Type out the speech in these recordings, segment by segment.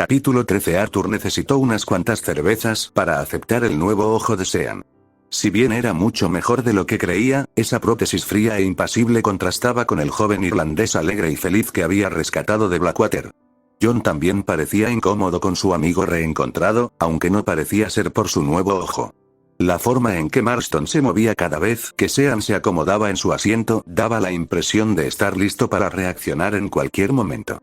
Capítulo 13. Arthur necesitó unas cuantas cervezas para aceptar el nuevo ojo de Sean. Si bien era mucho mejor de lo que creía, esa prótesis fría e impasible contrastaba con el joven irlandés alegre y feliz que había rescatado de Blackwater. John también parecía incómodo con su amigo reencontrado, aunque no parecía ser por su nuevo ojo. La forma en que Marston se movía cada vez que Sean se acomodaba en su asiento daba la impresión de estar listo para reaccionar en cualquier momento.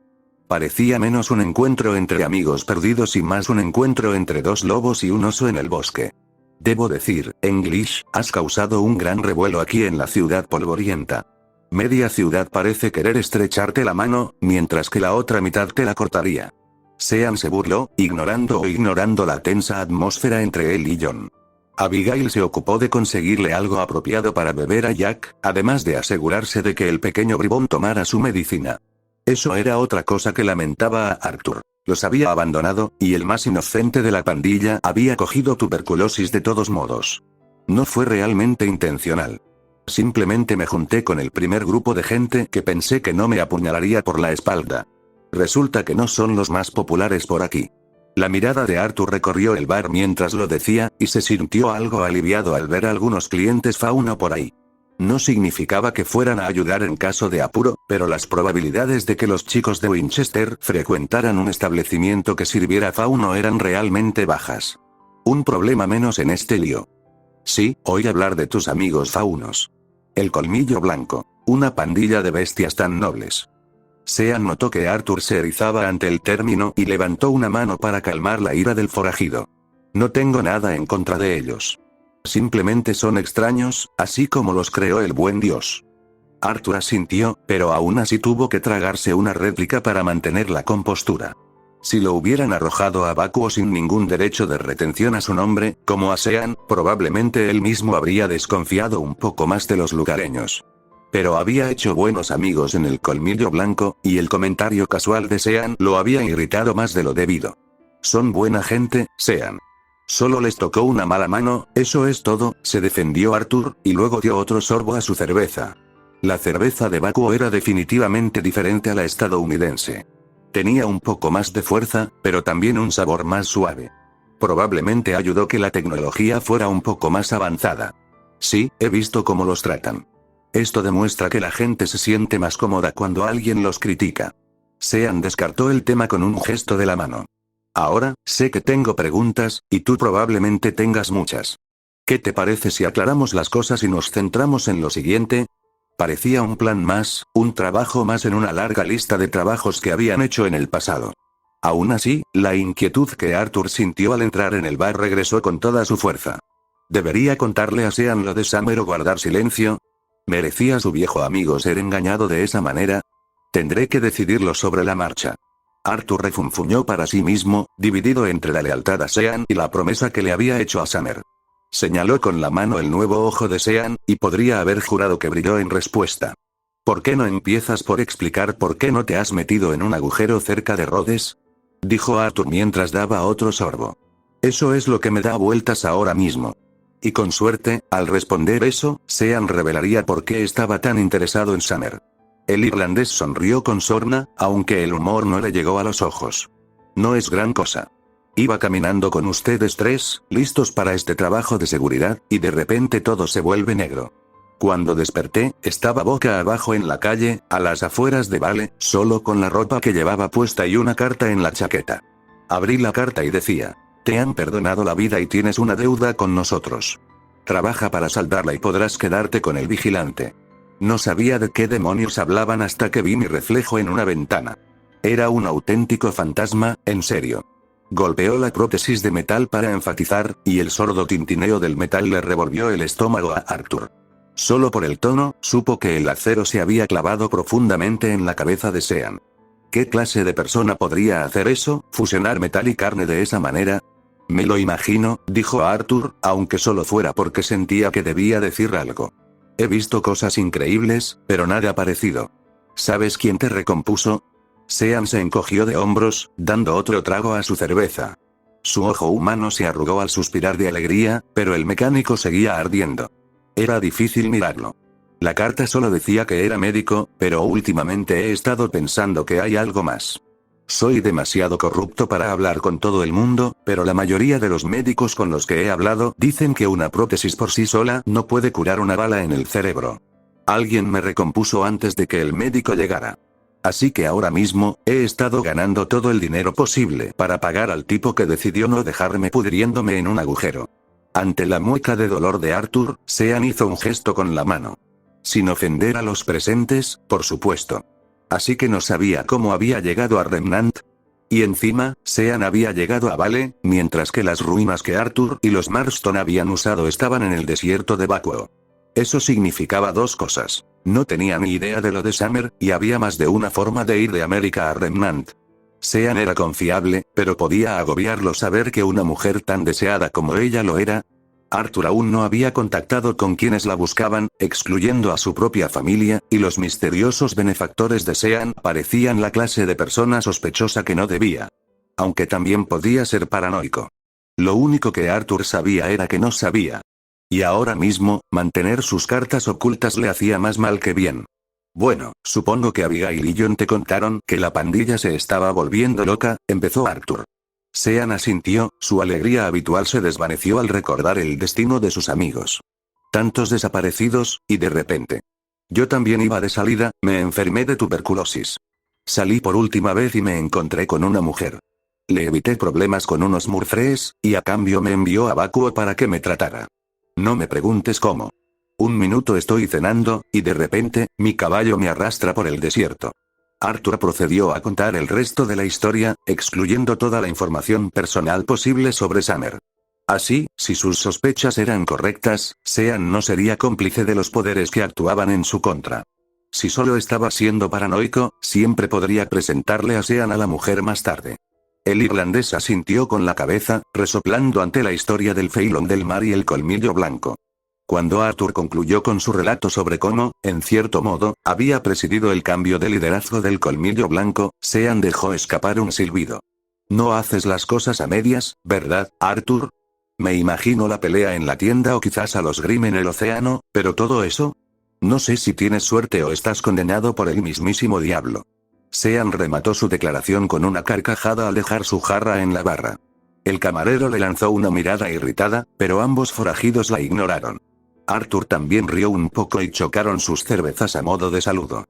Parecía menos un encuentro entre amigos perdidos y más un encuentro entre dos lobos y un oso en el bosque. Debo decir, English, has causado un gran revuelo aquí en la ciudad polvorienta. Media ciudad parece querer estrecharte la mano, mientras que la otra mitad te la cortaría. Sean se burló, ignorando la tensa atmósfera entre él y John. Abigail se ocupó de conseguirle algo apropiado para beber a Jack, además de asegurarse de que el pequeño bribón tomara su medicina. Eso era otra cosa que lamentaba a Arthur. Los había abandonado, y el más inocente de la pandilla había cogido tuberculosis de todos modos. No fue realmente intencional. Simplemente me junté con el primer grupo de gente que pensé que no me apuñalaría por la espalda. Resulta que no son los más populares por aquí. La mirada de Arthur recorrió el bar mientras lo decía, y se sintió algo aliviado al ver a algunos clientes fauna por ahí. No significaba que fueran a ayudar en caso de apuro, pero las probabilidades de que los chicos de Winchester frecuentaran un establecimiento que sirviera fauno eran realmente bajas. Un problema menos en este lío. Sí, oí hablar de tus amigos faunos. El Colmillo Blanco, una pandilla de bestias tan nobles. Sean notó que Arthur se erizaba ante el término y levantó una mano para calmar la ira del forajido. No tengo nada en contra de ellos. Simplemente son extraños, así como los creó el buen Dios. Arthur asintió, pero aún así tuvo que tragarse una réplica para mantener la compostura. Si lo hubieran arrojado a vacuo sin ningún derecho de retención a su nombre, como a Sean, probablemente él mismo habría desconfiado un poco más de los lugareños. Pero había hecho buenos amigos en el Colmillo Blanco, y el comentario casual de Sean lo había irritado más de lo debido. Son buena gente, Sean. Solo les tocó una mala mano, eso es todo, se defendió Arthur, y luego dio otro sorbo a su cerveza. La cerveza de vacuo era definitivamente diferente a la estadounidense. Tenía un poco más de fuerza, pero también un sabor más suave. Probablemente ayudó que la tecnología fuera un poco más avanzada. Sí, he visto cómo los tratan. Esto demuestra que la gente se siente más cómoda cuando alguien los critica. Sean descartó el tema con un gesto de la mano. Ahora, sé que tengo preguntas, y tú probablemente tengas muchas. ¿Qué te parece si aclaramos las cosas y nos centramos en lo siguiente? Parecía un plan más, un trabajo más en una larga lista de trabajos que habían hecho en el pasado. Aún así, la inquietud que Arthur sintió al entrar en el bar regresó con toda su fuerza. ¿Debería contarle a Sean lo de Summer o guardar silencio? ¿Merecía su viejo amigo ser engañado de esa manera? Tendré que decidirlo sobre la marcha. Arthur refunfuñó para sí mismo, dividido entre la lealtad a Sean y la promesa que le había hecho a Summer. Señaló con la mano el nuevo ojo de Sean, y podría haber jurado que brilló en respuesta. ¿Por qué no empiezas por explicar por qué no te has metido en un agujero cerca de Rhodes? Dijo Arthur mientras daba otro sorbo. Eso es lo que me da vueltas ahora mismo. Y con suerte, al responder eso, Sean revelaría por qué estaba tan interesado en Summer. El irlandés sonrió con sorna, aunque el humor no le llegó a los ojos. No es gran cosa. Iba caminando con ustedes tres, listos para este trabajo de seguridad, y de repente todo se vuelve negro. Cuando desperté, estaba boca abajo en la calle, a las afueras de Vale, solo con la ropa que llevaba puesta y una carta en la chaqueta. Abrí la carta y decía: te han perdonado la vida y tienes una deuda con nosotros. Trabaja para saldarla y podrás quedarte con el vigilante. No sabía de qué demonios hablaban hasta que vi mi reflejo en una ventana. Era un auténtico fantasma, en serio. Golpeó la prótesis de metal para enfatizar, y el sordo tintineo del metal le revolvió el estómago a Arthur. Solo por el tono, supo que el acero se había clavado profundamente en la cabeza de Sean. ¿Qué clase de persona podría hacer eso, fusionar metal y carne de esa manera? Me lo imagino, dijo Arthur, aunque solo fuera porque sentía que debía decir algo. He visto cosas increíbles, pero nada parecido. ¿Sabes quién te recompuso? Sean se encogió de hombros, dando otro trago a su cerveza. Su ojo humano se arrugó al suspirar de alegría, pero el mecánico seguía ardiendo. Era difícil mirarlo. La carta solo decía que era médico, pero últimamente he estado pensando que hay algo más. Soy demasiado corrupto para hablar con todo el mundo, pero la mayoría de los médicos con los que he hablado dicen que una prótesis por sí sola no puede curar una bala en el cerebro. Alguien me recompuso antes de que el médico llegara. Así que ahora mismo, he estado ganando todo el dinero posible para pagar al tipo que decidió no dejarme pudriéndome en un agujero. Ante la mueca de dolor de Arthur, Sean hizo un gesto con la mano. Sin ofender a los presentes, por supuesto. Así que no sabía cómo había llegado a Remnant. Y encima, Sean había llegado a Vale, mientras que las ruinas que Arthur y los Marston habían usado estaban en el desierto de Vacuo. Eso significaba dos cosas. No tenía ni idea de lo de Summer, y había más de una forma de ir de América a Remnant. Sean era confiable, pero podía agobiarlo saber que una mujer tan deseada como ella lo era. Arthur aún no había contactado con quienes la buscaban, excluyendo a su propia familia, y los misteriosos benefactores de Sean parecían la clase de persona sospechosa que no debía. Aunque también podía ser paranoico. Lo único que Arthur sabía era que no sabía. Y ahora mismo, mantener sus cartas ocultas le hacía más mal que bien. Bueno, supongo que Abigail y John te contaron que la pandilla se estaba volviendo loca, empezó Arthur. Sean asintió, su alegría habitual se desvaneció al recordar el destino de sus amigos. Tantos desaparecidos, y de repente. Yo también iba de salida, me enfermé de tuberculosis. Salí por última vez y me encontré con una mujer. Le evité problemas con unos murfrees, y a cambio me envió a Vacuo para que me tratara. No me preguntes cómo. Un minuto estoy cenando, y de repente, mi caballo me arrastra por el desierto. Arthur procedió a contar el resto de la historia, excluyendo toda la información personal posible sobre Summer. Así, si sus sospechas eran correctas, Sean no sería cómplice de los poderes que actuaban en su contra. Si solo estaba siendo paranoico, siempre podría presentarle a Sean a la mujer más tarde. El irlandés asintió con la cabeza, resoplando ante la historia del Feilón del Mar y el colmillo blanco. Cuando Arthur concluyó con su relato sobre cómo, en cierto modo, había presidido el cambio de liderazgo del colmillo blanco, Sean dejó escapar un silbido. No haces las cosas a medias, ¿verdad, Arthur? Me imagino la pelea en la tienda o quizás a los Grimm en el océano, pero todo eso. No sé si tienes suerte o estás condenado por el mismísimo diablo. Sean remató su declaración con una carcajada al dejar su jarra en la barra. El camarero le lanzó una mirada irritada, pero ambos forajidos la ignoraron. Arthur también rió un poco y chocaron sus cervezas a modo de saludo.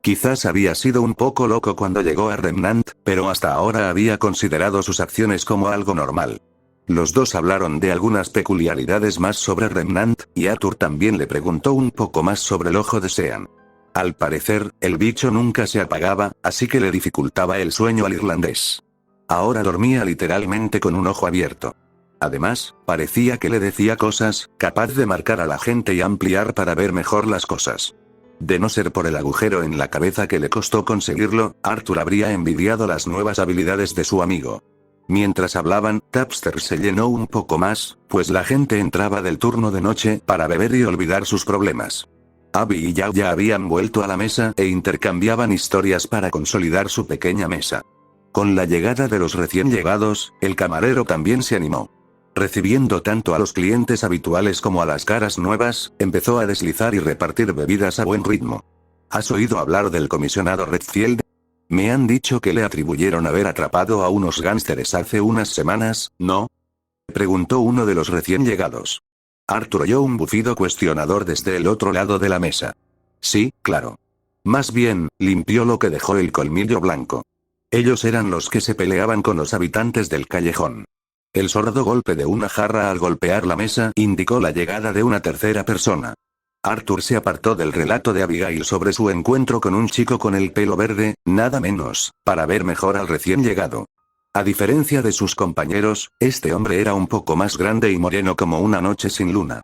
Quizás había sido un poco loco cuando llegó a Remnant, pero hasta ahora había considerado sus acciones como algo normal. Los dos hablaron de algunas peculiaridades más sobre Remnant, y Arthur también le preguntó un poco más sobre el ojo de Sean. Al parecer, el bicho nunca se apagaba, así que le dificultaba el sueño al irlandés. Ahora dormía literalmente con un ojo abierto. Además, parecía que le decía cosas, capaz de marcar a la gente y ampliar para ver mejor las cosas. De no ser por el agujero en la cabeza que le costó conseguirlo, Arthur habría envidiado las nuevas habilidades de su amigo. Mientras hablaban, Tapster se llenó un poco más, pues la gente entraba del turno de noche para beber y olvidar sus problemas. Abby y Yao ya habían vuelto a la mesa e intercambiaban historias para consolidar su pequeña mesa. Con la llegada de los recién llegados, el camarero también se animó. Recibiendo tanto a los clientes habituales como a las caras nuevas, empezó a deslizar y repartir bebidas a buen ritmo. ¿Has oído hablar del comisionado Redfield? Me han dicho que le atribuyeron haber atrapado a unos gánsteres hace unas semanas, ¿no? Preguntó uno de los recién llegados. Arthur oyó un bufido cuestionador desde el otro lado de la mesa. Sí, claro. Más bien, limpió lo que dejó el colmillo blanco. Ellos eran los que se peleaban con los habitantes del callejón. El sordo golpe de una jarra al golpear la mesa indicó la llegada de una tercera persona. Arthur se apartó del relato de Abigail sobre su encuentro con un chico con el pelo verde, nada menos, para ver mejor al recién llegado. A diferencia de sus compañeros, este hombre era un poco más grande y moreno como una noche sin luna.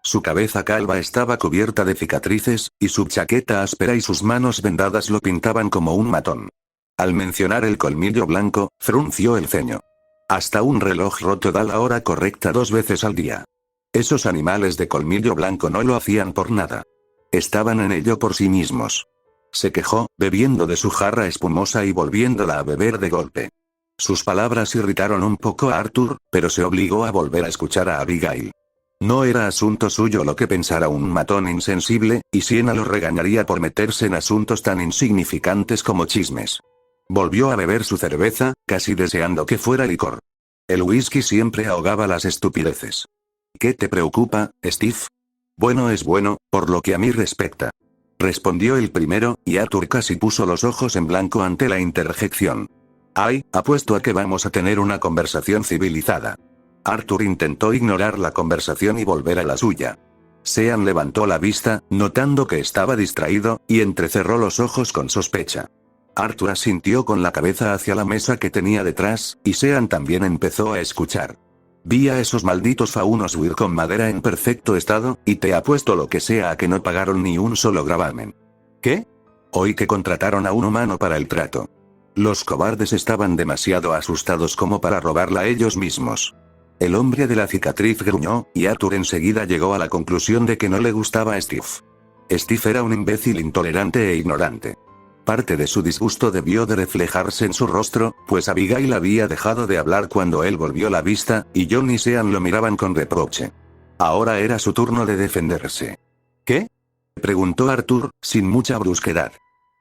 Su cabeza calva estaba cubierta de cicatrices, y su chaqueta áspera y sus manos vendadas lo pintaban como un matón. Al mencionar el colmillo blanco, frunció el ceño. Hasta un reloj roto da la hora correcta 2 veces al día. Esos animales de colmillo blanco no lo hacían por nada. Estaban en ello por sí mismos. Se quejó, bebiendo de su jarra espumosa y volviéndola a beber de golpe. Sus palabras irritaron un poco a Arthur, pero se obligó a volver a escuchar a Abigail. No era asunto suyo lo que pensara un matón insensible, y Siena lo regañaría por meterse en asuntos tan insignificantes como chismes. Volvió a beber su cerveza, casi deseando que fuera licor. El whisky siempre ahogaba las estupideces. ¿Qué te preocupa, Steve? Bueno es bueno, por lo que a mí respecta. Respondió el primero, y Arthur casi puso los ojos en blanco ante la interjección. Ay, apuesto a que vamos a tener una conversación civilizada. Arthur intentó ignorar la conversación y volver a la suya. Sean levantó la vista, notando que estaba distraído, y entrecerró los ojos con sospecha. Arthur asintió con la cabeza hacia la mesa que tenía detrás, y Sean también empezó a escuchar. Vi a esos malditos faunos huir con madera en perfecto estado, y te apuesto lo que sea a que no pagaron ni un solo gravamen. ¿Qué? Oí que contrataron a un humano para el trato. Los cobardes estaban demasiado asustados como para robarla ellos mismos. El hombre de la cicatriz gruñó, y Arthur enseguida llegó a la conclusión de que no le gustaba a Steve. Steve era un imbécil intolerante e ignorante. Parte de su disgusto debió de reflejarse en su rostro, pues Abigail había dejado de hablar cuando él volvió la vista, y John y Sean lo miraban con reproche. Ahora era su turno de defenderse. ¿Qué? Preguntó Arthur, sin mucha brusquedad.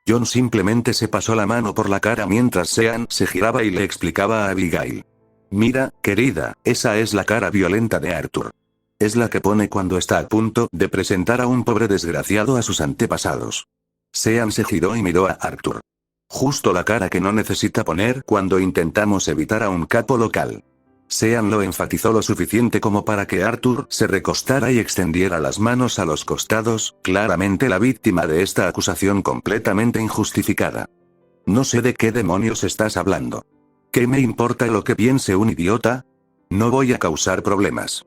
John simplemente se pasó la mano por la cara mientras Sean se giraba y le explicaba a Abigail. Mira, querida, esa es la cara violenta de Arthur. Es la que pone cuando está a punto de presentar a un pobre desgraciado a sus antepasados. Sean se giró y miró a Arthur. Justo la cara que no necesita poner cuando intentamos evitar a un capo local. Sean lo enfatizó lo suficiente como para que Arthur se recostara y extendiera las manos a los costados, claramente la víctima de esta acusación completamente injustificada. No sé de qué demonios estás hablando. ¿Qué me importa lo que piense un idiota? No voy a causar problemas.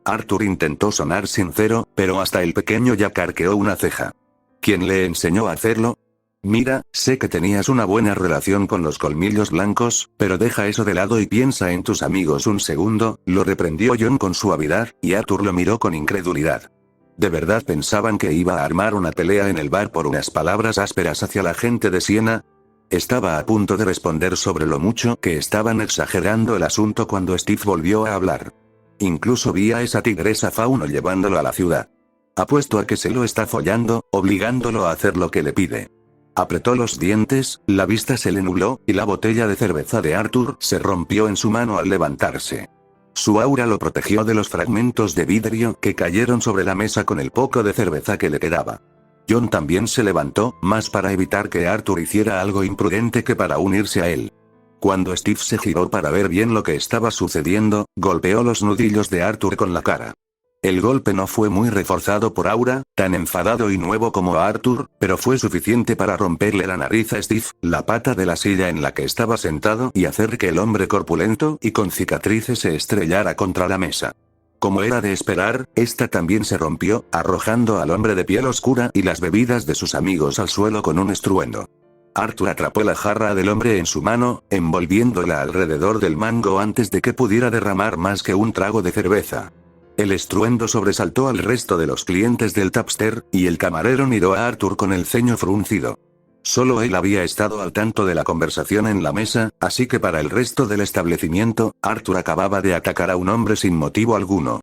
Arthur intentó sonar sincero, pero hasta el pequeño Jack arqueó una ceja. ¿Quién le enseñó a hacerlo? Mira, sé que tenías una buena relación con los colmillos blancos, pero deja eso de lado y piensa en tus amigos un segundo, lo reprendió John con suavidad, y Arthur lo miró con incredulidad. ¿De verdad pensaban que iba a armar una pelea en el bar por unas palabras ásperas hacia la gente de Siena? Estaba a punto de responder sobre lo mucho que estaban exagerando el asunto cuando Steve volvió a hablar. Incluso vi a esa tigresa fauno llevándolo a la ciudad. Apuesto a que se lo está follando, obligándolo a hacer lo que le pide. Apretó los dientes, la vista se le nubló, y la botella de cerveza de Arthur se rompió en su mano al levantarse. Su aura lo protegió de los fragmentos de vidrio que cayeron sobre la mesa con el poco de cerveza que le quedaba. John también se levantó, más para evitar que Arthur hiciera algo imprudente que para unirse a él. Cuando Steve se giró para ver bien lo que estaba sucediendo, golpeó los nudillos de Arthur con la cara. El golpe no fue muy reforzado por Aura, tan enfadado y nuevo como a Arthur, pero fue suficiente para romperle la nariz a Steve, la pata de la silla en la que estaba sentado y hacer que el hombre corpulento y con cicatrices se estrellara contra la mesa. Como era de esperar, esta también se rompió, arrojando al hombre de piel oscura y las bebidas de sus amigos al suelo con un estruendo. Arthur atrapó la jarra del hombre en su mano, envolviéndola alrededor del mango antes de que pudiera derramar más que un trago de cerveza. El estruendo sobresaltó al resto de los clientes del Tapster, y el camarero miró a Arthur con el ceño fruncido. Solo él había estado al tanto de la conversación en la mesa, así que para el resto del establecimiento, Arthur acababa de atacar a un hombre sin motivo alguno.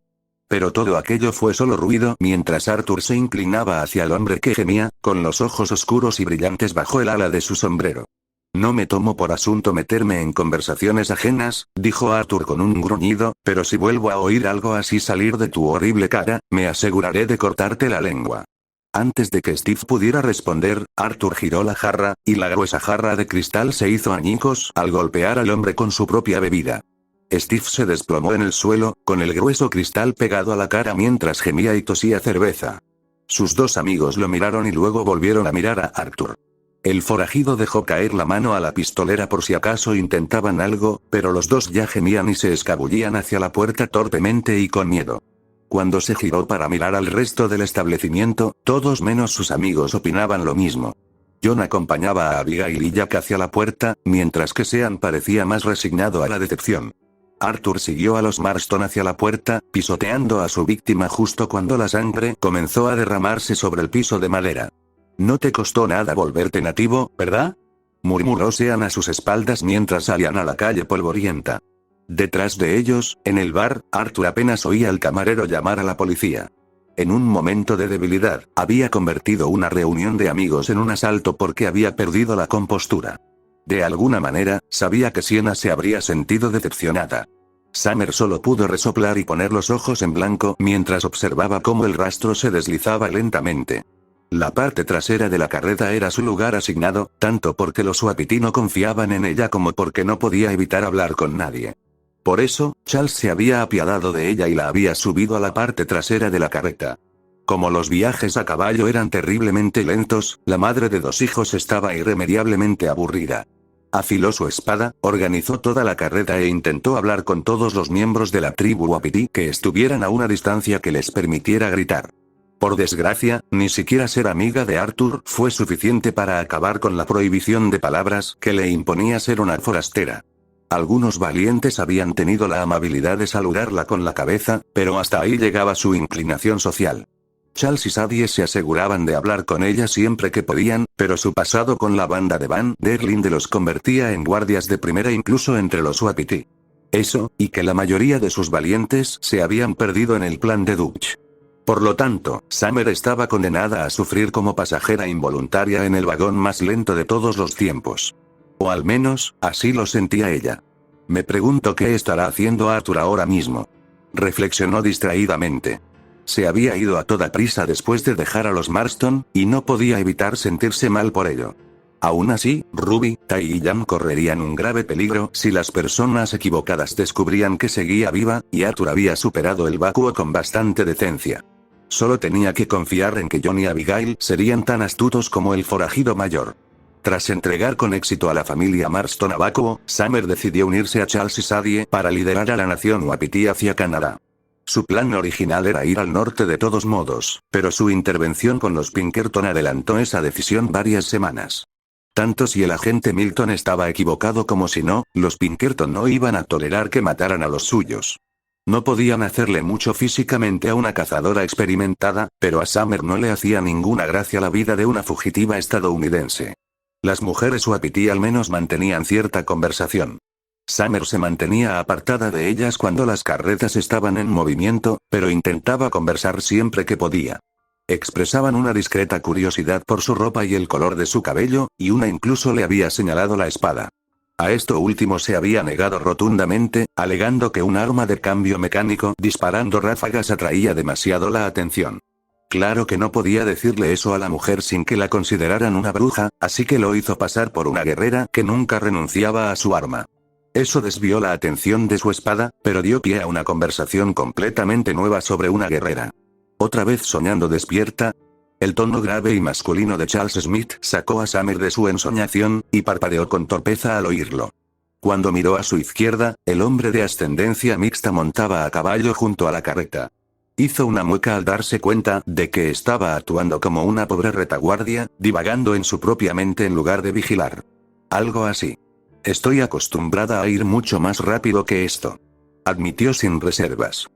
Pero todo aquello fue solo ruido mientras Arthur se inclinaba hacia el hombre que gemía, con los ojos oscuros y brillantes bajo el ala de su sombrero. No me tomo por asunto meterme en conversaciones ajenas, dijo Arthur con un gruñido, pero si vuelvo a oír algo así salir de tu horrible cara, me aseguraré de cortarte la lengua. Antes de que Steve pudiera responder, Arthur giró la jarra, y la gruesa jarra de cristal se hizo añicos al golpear al hombre con su propia bebida. Steve se desplomó en el suelo, con el grueso cristal pegado a la cara mientras gemía y tosía cerveza. Sus dos amigos lo miraron y luego volvieron a mirar a Arthur. El forajido dejó caer la mano a la pistolera por si acaso intentaban algo, pero los dos ya gemían y se escabullían hacia la puerta torpemente y con miedo. Cuando se giró para mirar al resto del establecimiento, todos menos sus amigos opinaban lo mismo. John acompañaba a Abigail y Jack hacia la puerta, mientras que Sean parecía más resignado a la decepción. Arthur siguió a los Marston hacia la puerta, pisoteando a su víctima justo cuando la sangre comenzó a derramarse sobre el piso de madera. No te costó nada volverte nativo, ¿verdad? Murmuró Sean a sus espaldas mientras salían a la calle polvorienta. Detrás de ellos, en el bar, Arthur apenas oía al camarero llamar a la policía. En un momento de debilidad, había convertido una reunión de amigos en un asalto porque había perdido la compostura. De alguna manera, sabía que Sienna se habría sentido decepcionada. Summer solo pudo resoplar y poner los ojos en blanco mientras observaba cómo el rastro se deslizaba lentamente. La parte trasera de la carreta era su lugar asignado, tanto porque los Wapiti no confiaban en ella como porque no podía evitar hablar con nadie. Por eso, Charles se había apiadado de ella y la había subido a la parte trasera de la carreta. Como los viajes a caballo eran terriblemente lentos, la madre de 2 hijos estaba irremediablemente aburrida. Afiló su espada, organizó toda la carreta e intentó hablar con todos los miembros de la tribu Wapiti que estuvieran a una distancia que les permitiera gritar. Por desgracia, ni siquiera ser amiga de Arthur fue suficiente para acabar con la prohibición de palabras que le imponía ser una forastera. Algunos valientes habían tenido la amabilidad de saludarla con la cabeza, pero hasta ahí llegaba su inclinación social. Charles y Sadie se aseguraban de hablar con ella siempre que podían, pero su pasado con la banda de Van der Linde los convertía en guardias de primera incluso entre los Wapiti. Eso, y que la mayoría de sus valientes se habían perdido en el plan de Dutch. Por lo tanto, Summer estaba condenada a sufrir como pasajera involuntaria en el vagón más lento de todos los tiempos. O al menos, así lo sentía ella. Me pregunto qué estará haciendo Arthur ahora mismo. Reflexionó distraídamente. Se había ido a toda prisa después de dejar a los Marston, y no podía evitar sentirse mal por ello. Aún así, Ruby, Ty y Jan correrían un grave peligro si las personas equivocadas descubrían que seguía viva, y Arthur había superado el vacuo con bastante decencia. Solo tenía que confiar en que John y Abigail serían tan astutos como el forajido mayor. Tras entregar con éxito a la familia Marston a vacuo, Summer decidió unirse a Charles y Sadie para liderar a la nación Wapiti hacia Canadá. Su plan original era ir al norte de todos modos, pero su intervención con los Pinkerton adelantó esa decisión varias semanas. Tanto si el agente Milton estaba equivocado como si no, los Pinkerton no iban a tolerar que mataran a los suyos. No podían hacerle mucho físicamente a una cazadora experimentada, pero a Summer no le hacía ninguna gracia la vida de una fugitiva estadounidense. Las mujeres Wapiti al menos mantenían cierta conversación. Summer se mantenía apartada de ellas cuando las carretas estaban en movimiento, pero intentaba conversar siempre que podía. Expresaban una discreta curiosidad por su ropa y el color de su cabello, y una incluso le había señalado la espada. A esto último se había negado rotundamente, alegando que un arma de cambio mecánico disparando ráfagas atraía demasiado la atención. Claro que no podía decirle eso a la mujer sin que la consideraran una bruja, así que lo hizo pasar por una guerrera que nunca renunciaba a su arma. Eso desvió la atención de su espada, pero dio pie a una conversación completamente nueva sobre una guerrera. Otra vez soñando despierta. El tono grave y masculino de Charles Smith sacó a Summer de su ensoñación, y parpadeó con torpeza al oírlo. Cuando miró a su izquierda, el hombre de ascendencia mixta montaba a caballo junto a la carreta. Hizo una mueca al darse cuenta de que estaba actuando como una pobre retaguardia, divagando en su propia mente en lugar de vigilar. Algo así. Estoy acostumbrada a ir mucho más rápido que esto. Admitió sin reservas.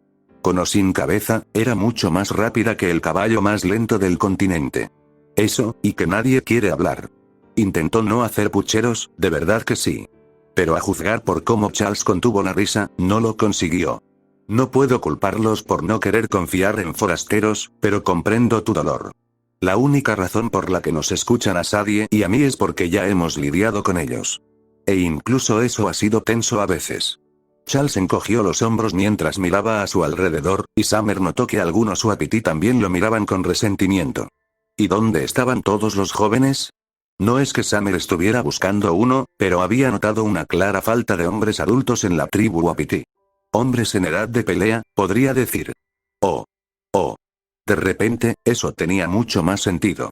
Con o sin cabeza, era mucho más rápida que el caballo más lento del continente. Eso, y que nadie quiere hablar. Intentó no hacer pucheros, de verdad que sí. Pero a juzgar por cómo Charles contuvo la risa, no lo consiguió. No puedo culparlos por no querer confiar en forasteros, pero comprendo tu dolor. La única razón por la que nos escuchan a Sadie y a mí es porque ya hemos lidiado con ellos. E incluso eso ha sido tenso a veces. Charles encogió los hombros mientras miraba a su alrededor, y Summer notó que algunos Wapiti también lo miraban con resentimiento. ¿Y dónde estaban todos los jóvenes? No es que Summer estuviera buscando uno, pero había notado una clara falta de hombres adultos en la tribu Wapiti. Hombres en edad de pelea, podría decir. Oh. De repente, eso tenía mucho más sentido.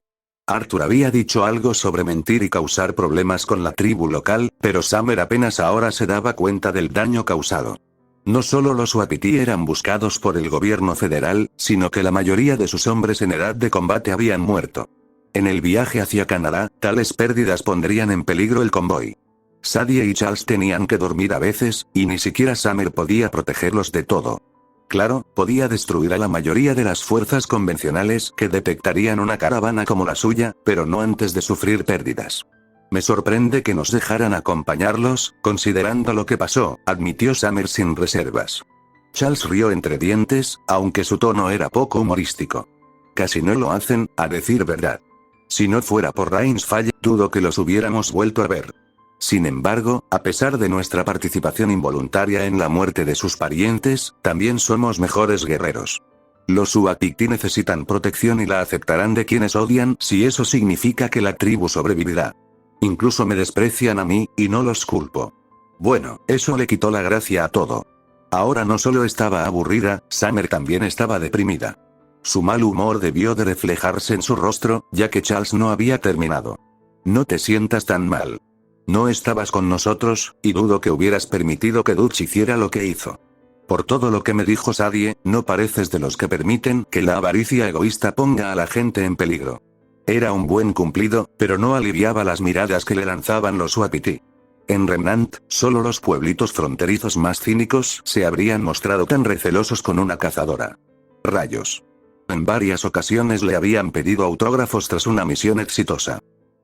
Arthur había dicho algo sobre mentir y causar problemas con la tribu local, pero Summer apenas ahora se daba cuenta del daño causado. No solo los Wapiti eran buscados por el gobierno federal, sino que la mayoría de sus hombres en edad de combate habían muerto. En el viaje hacia Canadá, tales pérdidas pondrían en peligro el convoy. Sadie y Charles tenían que dormir a veces, y ni siquiera Summer podía protegerlos de todo. Claro, podía destruir a la mayoría de las fuerzas convencionales que detectarían una caravana como la suya, pero no antes de sufrir pérdidas. Me sorprende que nos dejaran acompañarlos, considerando lo que pasó, admitió Summer sin reservas. Charles rió entre dientes, aunque su tono era poco humorístico. Casi no lo hacen, a decir verdad. Si no fuera por Rainsfall, dudo que los hubiéramos vuelto a ver. Sin embargo, a pesar de nuestra participación involuntaria en la muerte de sus parientes, también somos mejores guerreros. Los Uapiti necesitan protección y la aceptarán de quienes odian si eso significa que la tribu sobrevivirá. Incluso me desprecian a mí, y no los culpo. Bueno, eso le quitó la gracia a todo. Ahora no solo estaba aburrida, Summer también estaba deprimida. Su mal humor debió de reflejarse en su rostro, ya que Charles no había terminado. No te sientas tan mal. No estabas con nosotros, y dudo que hubieras permitido que Dutch hiciera lo que hizo. Por todo lo que me dijo Sadie, no pareces de los que permiten que la avaricia egoísta ponga a la gente en peligro. Era un buen cumplido, pero no aliviaba las miradas que le lanzaban los Uapiti. En Remnant, solo los pueblitos fronterizos más cínicos se habrían mostrado tan recelosos con una cazadora. Rayos. En varias ocasiones le habían pedido autógrafos tras una misión exitosa.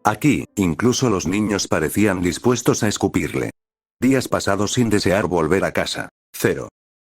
Aquí, incluso los niños parecían dispuestos a escupirle. Días pasados sin desear volver a casa. 0.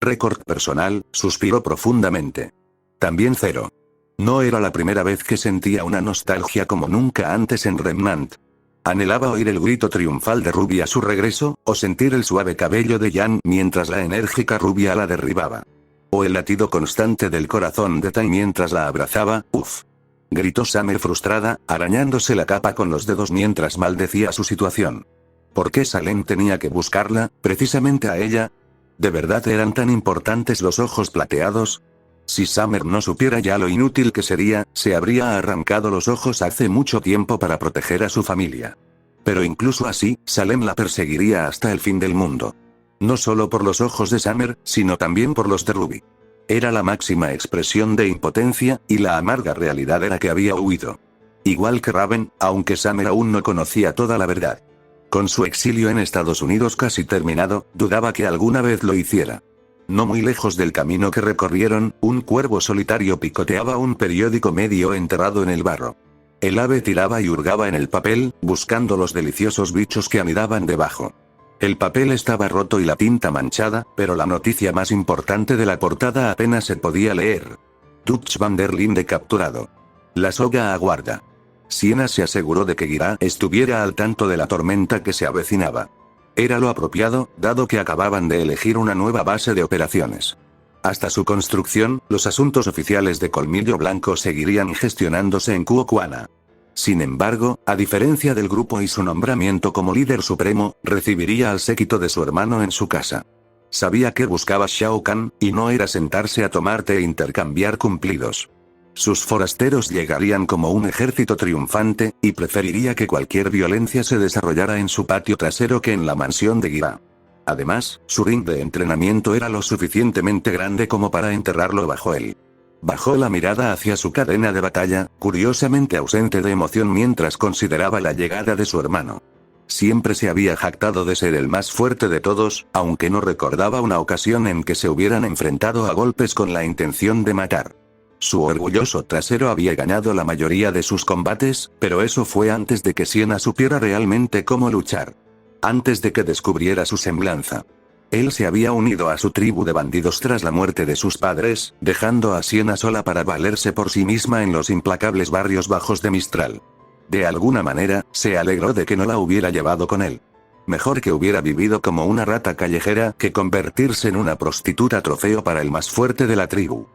Récord personal, suspiró profundamente. También 0. No era la primera vez que sentía una nostalgia como nunca antes en Remnant. Anhelaba oír el grito triunfal de Ruby a su regreso, o sentir el suave cabello de Jan mientras la enérgica rubia la derribaba. O el latido constante del corazón de Tai mientras la abrazaba. Uf. Gritó Summer frustrada, arañándose la capa con los dedos mientras maldecía su situación. ¿Por qué Salem tenía que buscarla, precisamente a ella? ¿De verdad eran tan importantes los ojos plateados? Si Summer no supiera ya lo inútil que sería, se habría arrancado los ojos hace mucho tiempo para proteger a su familia. Pero incluso así, Salem la perseguiría hasta el fin del mundo. No solo por los ojos de Summer, sino también por los de Ruby. Era la máxima expresión de impotencia, y la amarga realidad era que había huido. Igual que Raven, aunque Summer aún no conocía toda la verdad. Con su exilio en Estados Unidos casi terminado, dudaba que alguna vez lo hiciera. No muy lejos del camino que recorrieron, un cuervo solitario picoteaba un periódico medio enterrado en el barro. El ave tiraba y hurgaba en el papel, buscando los deliciosos bichos que anidaban debajo. El papel estaba roto y la tinta manchada, pero la noticia más importante de la portada apenas se podía leer. Dutch van der Linde capturado. La soga aguarda. Siena se aseguró de que Gira estuviera al tanto de la tormenta que se avecinaba. Era lo apropiado, dado que acababan de elegir una nueva base de operaciones. Hasta su construcción, los asuntos oficiales de Colmillo Blanco seguirían gestionándose en Kuokwana. Sin embargo, a diferencia del grupo y su nombramiento como líder supremo, recibiría al séquito de su hermano en su casa. Sabía que buscaba Shao Kahn, y no era sentarse a tomar té e intercambiar cumplidos. Sus forasteros llegarían como un ejército triunfante, y preferiría que cualquier violencia se desarrollara en su patio trasero que en la mansión de Gira. Además, su ring de entrenamiento era lo suficientemente grande como para enterrarlo bajo él. Bajó la mirada hacia su cadena de batalla, curiosamente ausente de emoción mientras consideraba la llegada de su hermano. Siempre se había jactado de ser el más fuerte de todos, aunque no recordaba una ocasión en que se hubieran enfrentado a golpes con la intención de matar. Su orgulloso trasero había ganado la mayoría de sus combates, pero eso fue antes de que Siena supiera realmente cómo luchar. Antes de que descubriera su semblanza. Él se había unido a su tribu de bandidos tras la muerte de sus padres, dejando a Siena sola para valerse por sí misma en los implacables barrios bajos de Mistral. De alguna manera, se alegró de que no la hubiera llevado con él. Mejor que hubiera vivido como una rata callejera que convertirse en una prostituta trofeo para el más fuerte de la tribu.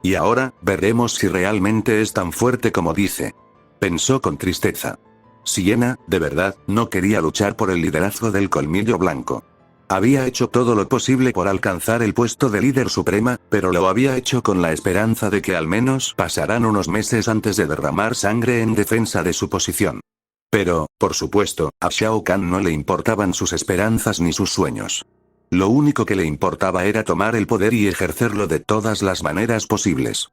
Y ahora, veremos si realmente es tan fuerte como dice. Pensó con tristeza. Siena, de verdad, no quería luchar por el liderazgo del Colmillo Blanco. Había hecho todo lo posible por alcanzar el puesto de líder suprema, pero lo había hecho con la esperanza de que al menos pasaran unos meses antes de derramar sangre en defensa de su posición. Pero, por supuesto, a Shao Kahn no le importaban sus esperanzas ni sus sueños. Lo único que le importaba era tomar el poder y ejercerlo de todas las maneras posibles.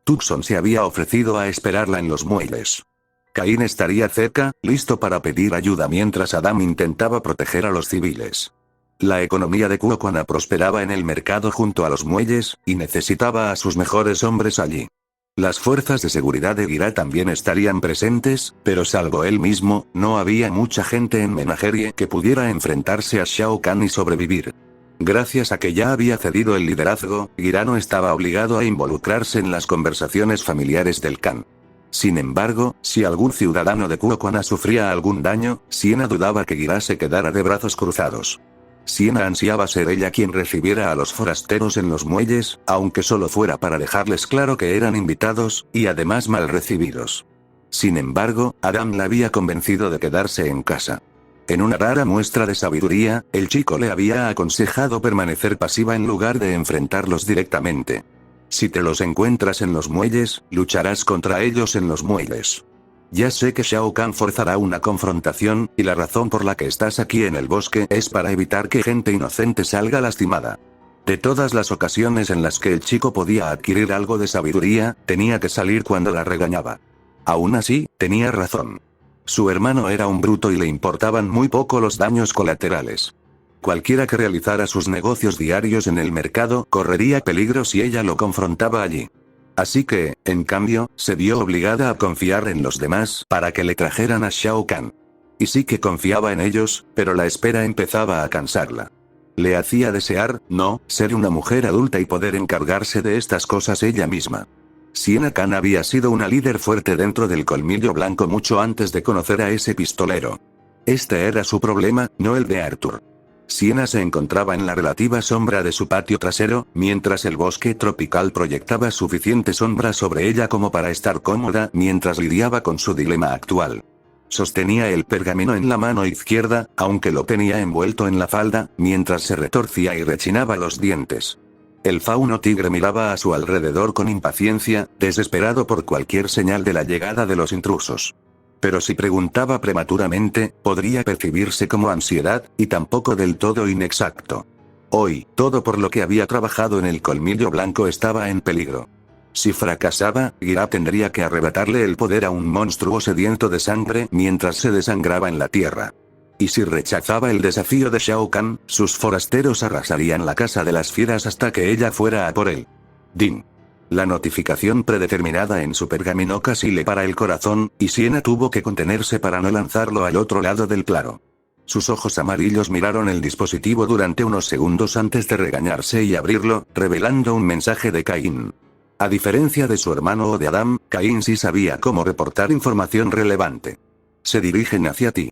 Tucson se había ofrecido a esperarla en los muelles. Cain estaría cerca, listo para pedir ayuda mientras Adam intentaba proteger a los civiles. La economía de Kuokwana prosperaba en el mercado junto a los muelles, y necesitaba a sus mejores hombres allí. Las fuerzas de seguridad de Gira también estarían presentes, pero salvo él mismo, no había mucha gente en Menagerie que pudiera enfrentarse a Shao Kahn y sobrevivir. Gracias a que ya había cedido el liderazgo, Gira no estaba obligado a involucrarse en las conversaciones familiares del Khan. Sin embargo, si algún ciudadano de Kuokona sufría algún daño, Siena dudaba que Gira se quedara de brazos cruzados. Siena ansiaba ser ella quien recibiera a los forasteros en los muelles, aunque solo fuera para dejarles claro que eran invitados, y además mal recibidos. Sin embargo, Adam la había convencido de quedarse en casa. En una rara muestra de sabiduría, el chico le había aconsejado permanecer pasiva en lugar de enfrentarlos directamente. Si te los encuentras en los muelles, lucharás contra ellos en los muelles. Ya sé que Shao Kahn forzará una confrontación, y la razón por la que estás aquí en el bosque es para evitar que gente inocente salga lastimada. De todas las ocasiones en las que el chico podía adquirir algo de sabiduría, tenía que salir cuando la regañaba. Aún así, tenía razón. Su hermano era un bruto y le importaban muy poco los daños colaterales. Cualquiera que realizara sus negocios diarios en el mercado correría peligro si ella lo confrontaba allí. Así que, en cambio, se vio obligada a confiar en los demás para que le trajeran a Shao Kahn. Y sí que confiaba en ellos, pero la espera empezaba a cansarla. Le hacía desear, no, ser una mujer adulta y poder encargarse de estas cosas ella misma. Siena Kahn había sido una líder fuerte dentro del Colmillo Blanco mucho antes de conocer a ese pistolero. Este era su problema, no el de Arthur. Siena se encontraba en la relativa sombra de su patio trasero, mientras el bosque tropical proyectaba suficiente sombra sobre ella como para estar cómoda mientras lidiaba con su dilema actual. Sostenía el pergamino en la mano izquierda, aunque lo tenía envuelto en la falda, mientras se retorcía y rechinaba los dientes. El fauno tigre miraba a su alrededor con impaciencia, desesperado por cualquier señal de la llegada de los intrusos. Pero si preguntaba prematuramente, podría percibirse como ansiedad, y tampoco del todo inexacto. Hoy, todo por lo que había trabajado en el Colmillo Blanco estaba en peligro. Si fracasaba, Gira tendría que arrebatarle el poder a un monstruo sediento de sangre mientras se desangraba en la tierra. Y si rechazaba el desafío de Shao Kahn, sus forasteros arrasarían la casa de las fieras hasta que ella fuera a por él. Din. La notificación predeterminada en su pergamino casi le para el corazón, y Siena tuvo que contenerse para no lanzarlo al otro lado del claro. Sus ojos amarillos miraron el dispositivo durante unos segundos antes de regañarse y abrirlo, revelando un mensaje de Caín. A diferencia de su hermano o de Adam, Caín sí sabía cómo reportar información relevante. Se dirigen hacia ti.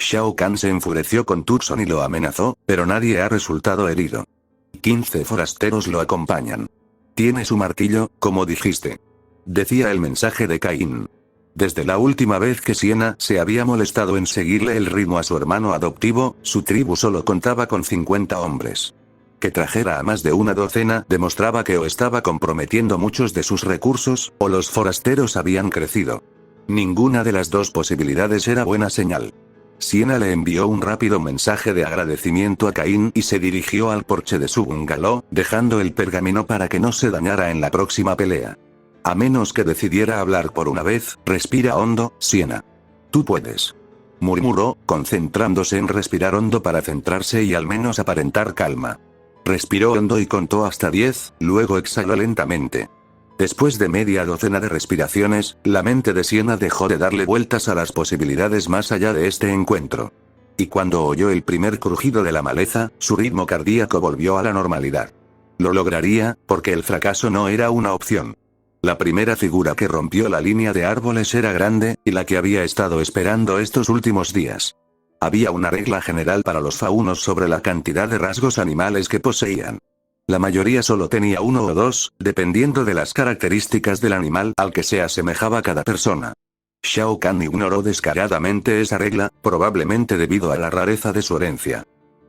Shao Kahn se enfureció con Tucson y lo amenazó, pero nadie ha resultado herido. 15 forasteros lo acompañan. Tiene su martillo, como dijiste. Decía el mensaje de Caín. Desde la última vez que Siena se había molestado en seguirle el ritmo a su hermano adoptivo, su tribu solo contaba con 50 hombres. Que trajera a más de una docena demostraba que o estaba comprometiendo muchos de sus recursos, o los forasteros habían crecido. Ninguna de las dos posibilidades era buena señal. Siena le envió un rápido mensaje de agradecimiento a Caín y se dirigió al porche de su bungalow, dejando el pergamino para que no se dañara en la próxima pelea. A menos que decidiera hablar por una vez, respira hondo, Siena. Tú puedes. Murmuró, concentrándose en respirar hondo para centrarse y al menos aparentar calma. Respiró hondo y contó hasta 10, luego exhaló lentamente. Después de media docena de respiraciones, la mente de Siena dejó de darle vueltas a las posibilidades más allá de este encuentro. Y cuando oyó el primer crujido de la maleza, su ritmo cardíaco volvió a la normalidad. Lo lograría, porque el fracaso no era una opción. La primera figura que rompió la línea de árboles era grande, y la que había estado esperando estos últimos días. Había una regla general para los faunos sobre la cantidad de rasgos animales que poseían. La mayoría solo tenía uno o dos, dependiendo de las características del animal al que se asemejaba cada persona. Shao Kahn ignoró descaradamente esa regla, probablemente debido a la rareza de su herencia.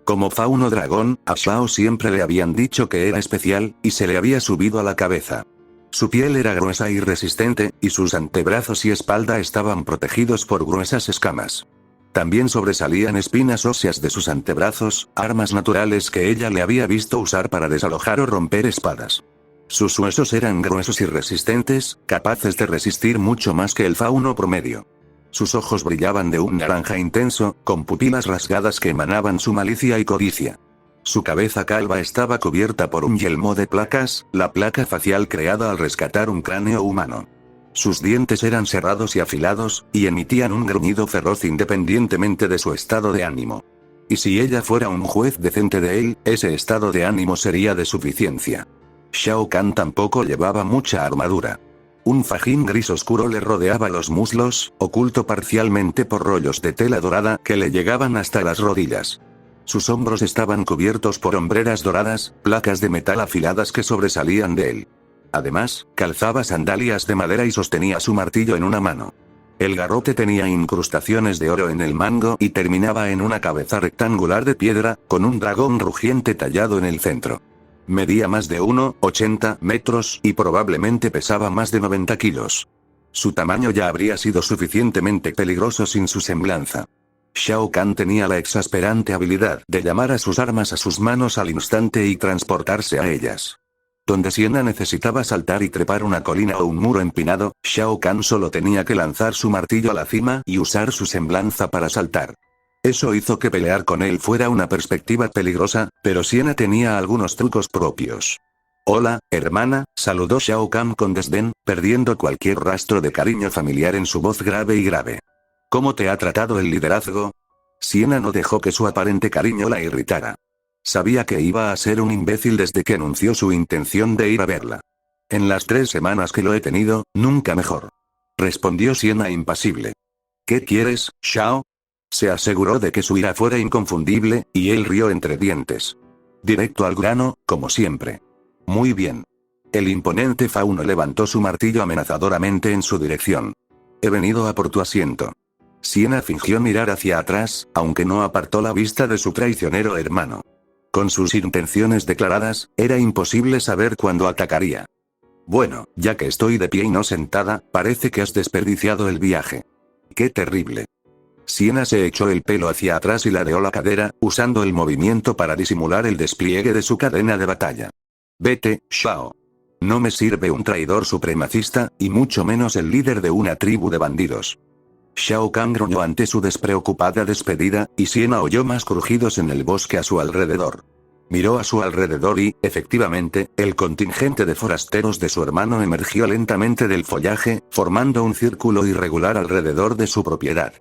Como fauno dragón, a Shao siempre le habían dicho que era especial, y se le había subido a la cabeza. Su piel era gruesa y resistente, y sus antebrazos y espalda estaban protegidos por gruesas escamas. También sobresalían espinas óseas de sus antebrazos, armas naturales que ella le había visto usar para desalojar o romper espadas. Sus huesos eran gruesos y resistentes, capaces de resistir mucho más que el fauno promedio. Sus ojos brillaban de un naranja intenso, con pupilas rasgadas que emanaban su malicia y codicia. Su cabeza calva estaba cubierta por un yelmo de placas, la placa facial creada al rescatar un cráneo humano. Sus dientes eran cerrados y afilados, y emitían un gruñido feroz independientemente de su estado de ánimo. Y si ella fuera un juez decente de él, ese estado de ánimo sería de suficiencia. Shao Kahn tampoco llevaba mucha armadura. Un fajín gris oscuro le rodeaba los muslos, oculto parcialmente por rollos de tela dorada que le llegaban hasta las rodillas. Sus hombros estaban cubiertos por hombreras doradas, placas de metal afiladas que sobresalían de él. Además, calzaba sandalias de madera y sostenía su martillo en una mano. El garrote tenía incrustaciones de oro en el mango y terminaba en una cabeza rectangular de piedra, con un dragón rugiente tallado en el centro. Medía más de 1,80 metros y probablemente pesaba más de 90 kilos. Su tamaño ya habría sido suficientemente peligroso sin su semblanza. Shao Kahn tenía la exasperante habilidad de llamar a sus armas a sus manos al instante y transportarse a ellas. Donde Siena necesitaba saltar y trepar una colina o un muro empinado, Shao Kahn solo tenía que lanzar su martillo a la cima y usar su semblanza para saltar. Eso hizo que pelear con él fuera una perspectiva peligrosa, pero Siena tenía algunos trucos propios. «Hola, hermana», saludó Shao Kahn con desdén, perdiendo cualquier rastro de cariño familiar en su voz grave y grave. «¿Cómo te ha tratado el liderazgo?» Siena no dejó que su aparente cariño la irritara. Sabía que iba a ser un imbécil desde que anunció su intención de ir a verla. «En las 3 semanas que lo he tenido, nunca mejor», respondió Siena impasible. «¿Qué quieres, Shao?» Se aseguró de que su ira fuera inconfundible, y él rió entre dientes. «Directo al grano, como siempre». «Muy bien». El imponente fauno levantó su martillo amenazadoramente en su dirección. «He venido a por tu asiento». Siena fingió mirar hacia atrás, aunque no apartó la vista de su traicionero hermano. Con sus intenciones declaradas, era imposible saber cuándo atacaría. «Bueno, ya que estoy de pie y no sentada, parece que has desperdiciado el viaje». «Qué terrible». Siena se echó el pelo hacia atrás y ladeó la cadera, usando el movimiento para disimular el despliegue de su cadena de batalla. «Vete, Shao. No me sirve un traidor supremacista, y mucho menos el líder de una tribu de bandidos». Shao Kahn gruñó ante su despreocupada despedida, y Siena oyó más crujidos en el bosque a su alrededor. Miró a su alrededor y, efectivamente, el contingente de forasteros de su hermano emergió lentamente del follaje, formando un círculo irregular alrededor de su propiedad.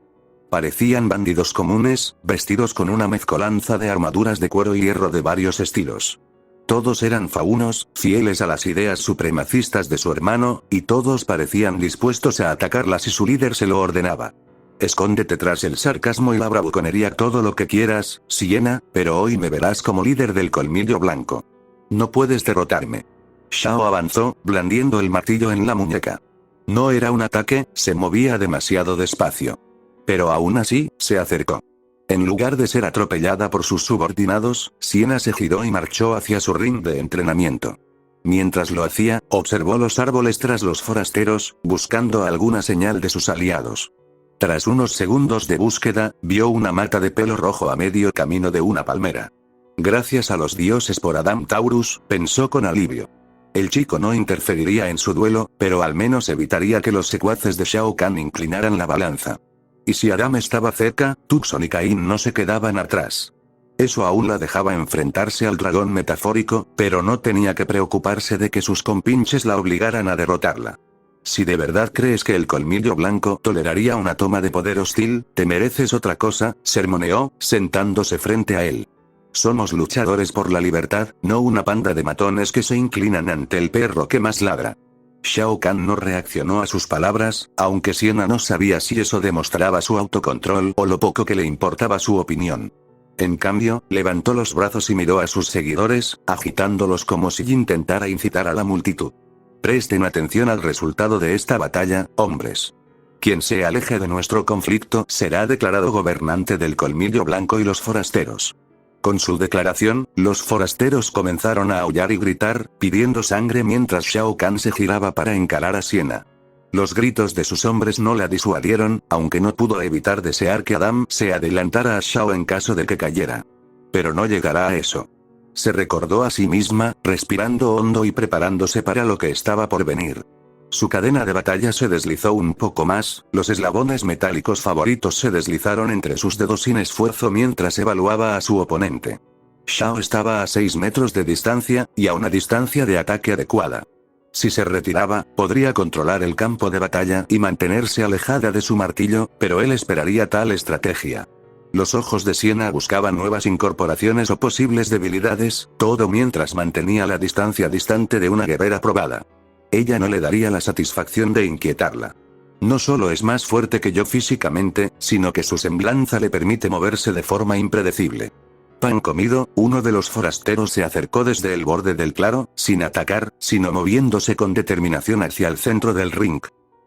Parecían bandidos comunes, vestidos con una mezcolanza de armaduras de cuero y hierro de varios estilos. Todos eran faunos, fieles a las ideas supremacistas de su hermano, y todos parecían dispuestos a atacarla si su líder se lo ordenaba. «Escóndete tras el sarcasmo y la bravuconería todo lo que quieras, Siena, pero hoy me verás como líder del colmillo blanco. No puedes derrotarme». Shao avanzó, blandiendo el martillo en la muñeca. No era un ataque, se movía demasiado despacio. Pero aún así, se acercó. En lugar de ser atropellada por sus subordinados, Siena se giró y marchó hacia su ring de entrenamiento. Mientras lo hacía, observó los árboles tras los forasteros, buscando alguna señal de sus aliados. Tras unos segundos de búsqueda, vio una mata de pelo rojo a medio camino de una palmera. Gracias a los dioses por Adam Taurus, pensó con alivio. El chico no interferiría en su duelo, pero al menos evitaría que los secuaces de Shao Kahn inclinaran la balanza. Y si Adam estaba cerca, Tucson y Cain no se quedaban atrás. Eso aún la dejaba enfrentarse al dragón metafórico, pero no tenía que preocuparse de que sus compinches la obligaran a derrotarla. Si de verdad crees que el colmillo blanco toleraría una toma de poder hostil, te mereces otra cosa, sermoneó, sentándose frente a él. Somos luchadores por la libertad, no una panda de matones que se inclinan ante el perro que más ladra. Shao Kahn no reaccionó a sus palabras, aunque Siena no sabía si eso demostraba su autocontrol o lo poco que le importaba su opinión. En cambio, levantó los brazos y miró a sus seguidores, agitándolos como si intentara incitar a la multitud. Presten atención al resultado de esta batalla, hombres. Quien se aleje de nuestro conflicto será declarado gobernante del colmillo blanco y los forasteros. Con su declaración, los forasteros comenzaron a aullar y gritar, pidiendo sangre mientras Shao Kahn se giraba para encarar a Siena. Los gritos de sus hombres no la disuadieron, aunque no pudo evitar desear que Adam se adelantara a Shao en caso de que cayera. Pero no llegará a eso. Se recordó a sí misma, respirando hondo y preparándose para lo que estaba por venir. Su cadena de batalla se deslizó un poco más, los eslabones metálicos favoritos se deslizaron entre sus dedos sin esfuerzo mientras evaluaba a su oponente. Shao estaba a 6 metros de distancia, y a una distancia de ataque adecuada. Si se retiraba, podría controlar el campo de batalla y mantenerse alejada de su martillo, pero él esperaría tal estrategia. Los ojos de Siena buscaban nuevas incorporaciones o posibles debilidades, todo mientras mantenía la distancia distante de una guerrera probada. ella no le daría la satisfacción de inquietarla. No solo es más fuerte que yo físicamente, sino que su semblanza le permite moverse de forma impredecible. Pan comido, uno de los forasteros se acercó desde el borde del claro, sin atacar, sino moviéndose con determinación hacia el centro del ring.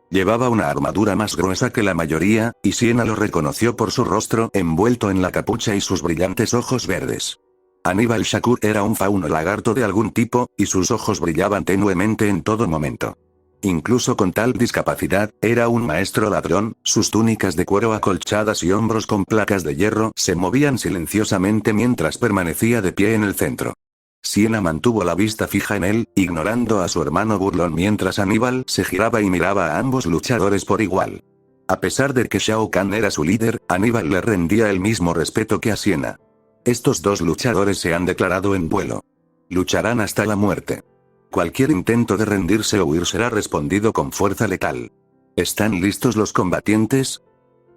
Llevaba una armadura más gruesa que la mayoría, y Siena lo reconoció por su rostro envuelto en la capucha y sus brillantes ojos verdes. Aníbal Shakur era un fauno lagarto de algún tipo, y sus ojos brillaban tenuemente en todo momento. Incluso con tal discapacidad, era un maestro ladrón, sus túnicas de cuero acolchadas y hombros con placas de hierro se movían silenciosamente mientras permanecía de pie en el centro. Siena mantuvo la vista fija en él, ignorando a su hermano burlón mientras Aníbal se giraba y miraba a ambos luchadores por igual. A pesar de que Shao Kahn era su líder, Aníbal le rendía el mismo respeto que a Siena. Estos dos luchadores se han declarado en duelo. Lucharán hasta la muerte. Cualquier intento de rendirse o huir será respondido con fuerza letal. ¿Están listos los combatientes?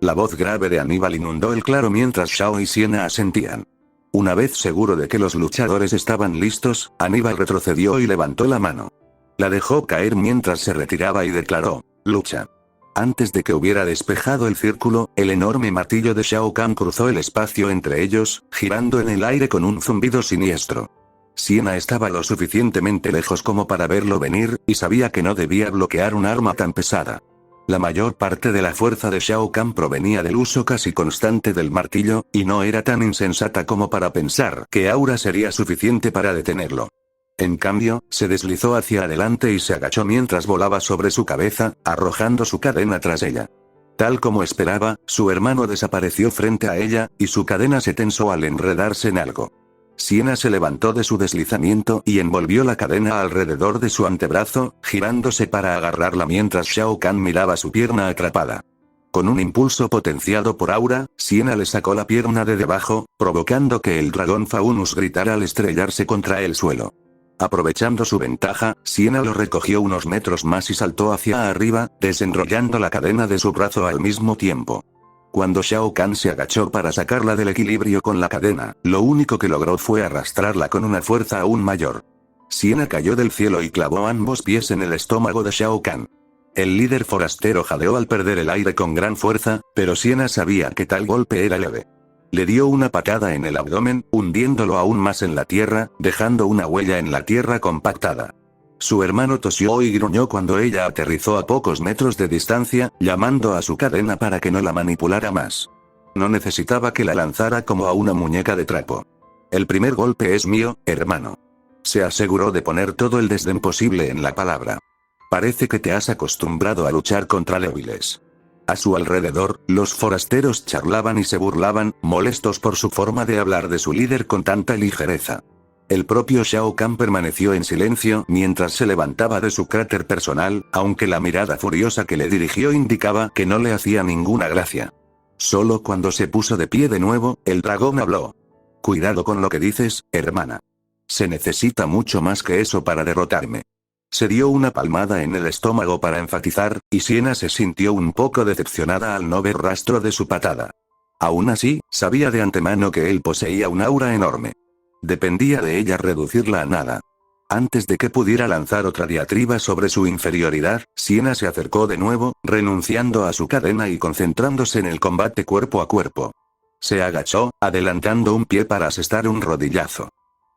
La voz grave de Aníbal inundó el claro mientras Shao y Siena asentían. Una vez seguro de que los luchadores estaban listos, Aníbal retrocedió y levantó la mano. La dejó caer mientras se retiraba y declaró: lucha. Antes de que hubiera despejado el círculo, el enorme martillo de Shao Kahn cruzó el espacio entre ellos, girando en el aire con un zumbido siniestro. Siena estaba lo suficientemente lejos como para verlo venir, y sabía que no debía bloquear un arma tan pesada. La mayor parte de la fuerza de Shao Kahn provenía del uso casi constante del martillo, y no era tan insensata como para pensar que aura sería suficiente para detenerlo. En cambio, se deslizó hacia adelante y se agachó mientras volaba sobre su cabeza, arrojando su cadena tras ella. Tal como esperaba, su hermano desapareció frente a ella, y su cadena se tensó al enredarse en algo. Siena se levantó de su deslizamiento y envolvió la cadena alrededor de su antebrazo, girándose para agarrarla mientras Shao Kahn miraba su pierna atrapada. Con un impulso potenciado por aura, Siena le sacó la pierna de debajo, provocando que el dragón Faunus gritara al estrellarse contra el suelo. Aprovechando su ventaja, Siena lo recogió unos metros más y saltó hacia arriba, desenrollando la cadena de su brazo al mismo tiempo. Cuando Shao Kahn se agachó para sacarla del equilibrio con la cadena, lo único que logró fue arrastrarla con una fuerza aún mayor. Siena cayó del cielo y clavó ambos pies en el estómago de Shao Kahn. El líder forastero jadeó al perder el aire con gran fuerza, pero Siena sabía que tal golpe era leve. Le dio una patada en el abdomen, hundiéndolo aún más en la tierra, dejando una huella en la tierra compactada. Su hermano tosió y gruñó cuando ella aterrizó a pocos metros de distancia, llamando a su cadena para que no la manipulara más. No necesitaba que la lanzara como a una muñeca de trapo. El primer golpe es mío, hermano. Se aseguró de poner todo el desdén posible en la palabra. Parece que te has acostumbrado a luchar contra débiles. A su alrededor, los forasteros charlaban y se burlaban, molestos por su forma de hablar de su líder con tanta ligereza. El propio Shao Kahn permaneció en silencio mientras se levantaba de su cráter personal, aunque la mirada furiosa que le dirigió indicaba que no le hacía ninguna gracia. Solo cuando se puso de pie de nuevo, el dragón habló. Cuidado con lo que dices, hermana. Se necesita mucho más que eso para derrotarme. Se dio una palmada en el estómago para enfatizar, y Siena se sintió un poco decepcionada al no ver rastro de su patada. Aún así, sabía de antemano que él poseía un aura enorme. Dependía de ella reducirla a nada. Antes de que pudiera lanzar otra diatriba sobre su inferioridad, Siena se acercó de nuevo, renunciando a su cadena y concentrándose en el combate cuerpo a cuerpo. Se agachó, adelantando un pie para asestar un rodillazo.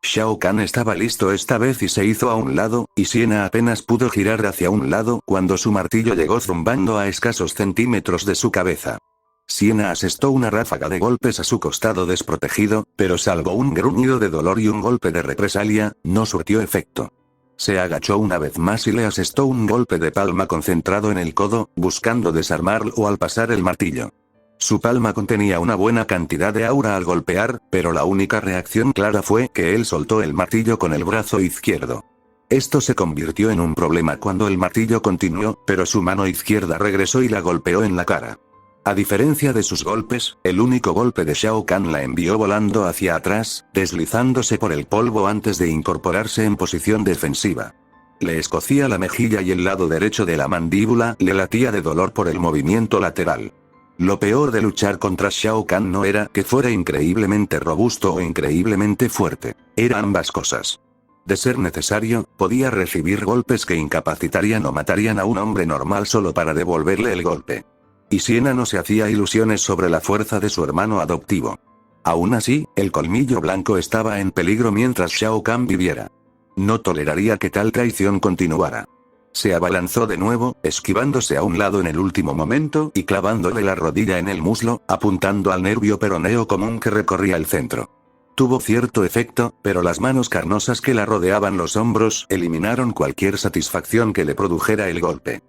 Shao Kahn estaba listo esta vez y se hizo a un lado, y Siena apenas pudo girar hacia un lado cuando su martillo llegó zumbando a escasos centímetros de su cabeza. Siena asestó una ráfaga de golpes a su costado desprotegido, pero salvo un gruñido de dolor y un golpe de represalia, no surtió efecto. Se agachó una vez más y le asestó un golpe de palma concentrado en el codo, buscando desarmarlo al pasar el martillo. Su palma contenía una buena cantidad de aura al golpear, pero la única reacción clara fue que él soltó el martillo con el brazo izquierdo. Esto se convirtió en un problema cuando el martillo continuó, pero su mano izquierda regresó y la golpeó en la cara. A diferencia de sus golpes, el único golpe de Shao Kahn la envió volando hacia atrás, deslizándose por el polvo antes de incorporarse en posición defensiva. Le escocía la mejilla y el lado derecho de la mandíbula le latía de dolor por el movimiento lateral. Lo peor de luchar contra Shao Kahn no era que fuera increíblemente robusto o increíblemente fuerte, era ambas cosas. De ser necesario, podía recibir golpes que incapacitarían o matarían a un hombre normal solo para devolverle el golpe. Y Siena no se hacía ilusiones sobre la fuerza de su hermano adoptivo. Aún así, el colmillo blanco estaba en peligro mientras Shao Kahn viviera. No toleraría que tal traición continuara. Se abalanzó de nuevo, esquivándose a un lado en el último momento y clavándole la rodilla en el muslo, apuntando al nervio peroneo común que recorría el centro. Tuvo cierto efecto, pero las manos carnosas que la rodeaban los hombros eliminaron cualquier satisfacción que le produjera el golpe.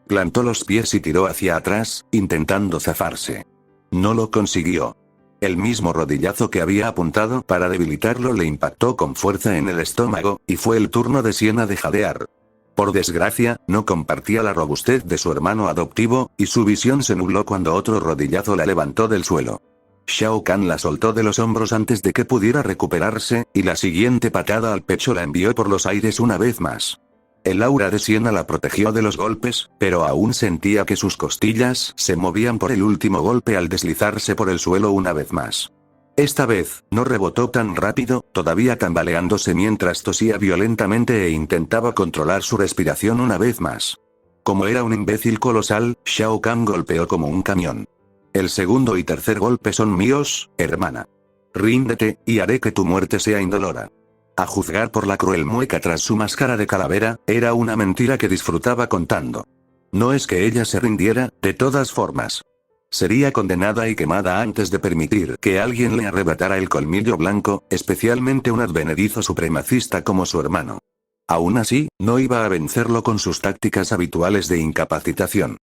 Plantó los pies y tiró hacia atrás, intentando zafarse. No lo consiguió. El mismo rodillazo que había apuntado para debilitarlo le impactó con fuerza en el estómago, y fue el turno de Siena de jadear. Por desgracia, no compartía la robustez de su hermano adoptivo, y su visión se nubló cuando otro rodillazo la levantó del suelo. Shao Kahn la soltó de los hombros antes de que pudiera recuperarse, y la siguiente patada al pecho la envió por los aires una vez más. El aura de Siena la protegió de los golpes, pero aún sentía que sus costillas se movían por el último golpe al deslizarse por el suelo una vez más. Esta vez, no rebotó tan rápido, todavía tambaleándose mientras tosía violentamente e intentaba controlar su respiración una vez más. Como era un imbécil colosal, Shao Kahn golpeó como un camión. El segundo y tercer golpe son míos, hermana. Ríndete, y haré que tu muerte sea indolora. A juzgar por la cruel mueca tras su máscara de calavera, era una mentira que disfrutaba contando. No es que ella se rindiera, de todas formas. Sería condenada y quemada antes de permitir que alguien le arrebatara el colmillo blanco, especialmente un advenedizo supremacista como su hermano. Aún así, no iba a vencerlo con sus tácticas habituales de incapacitación.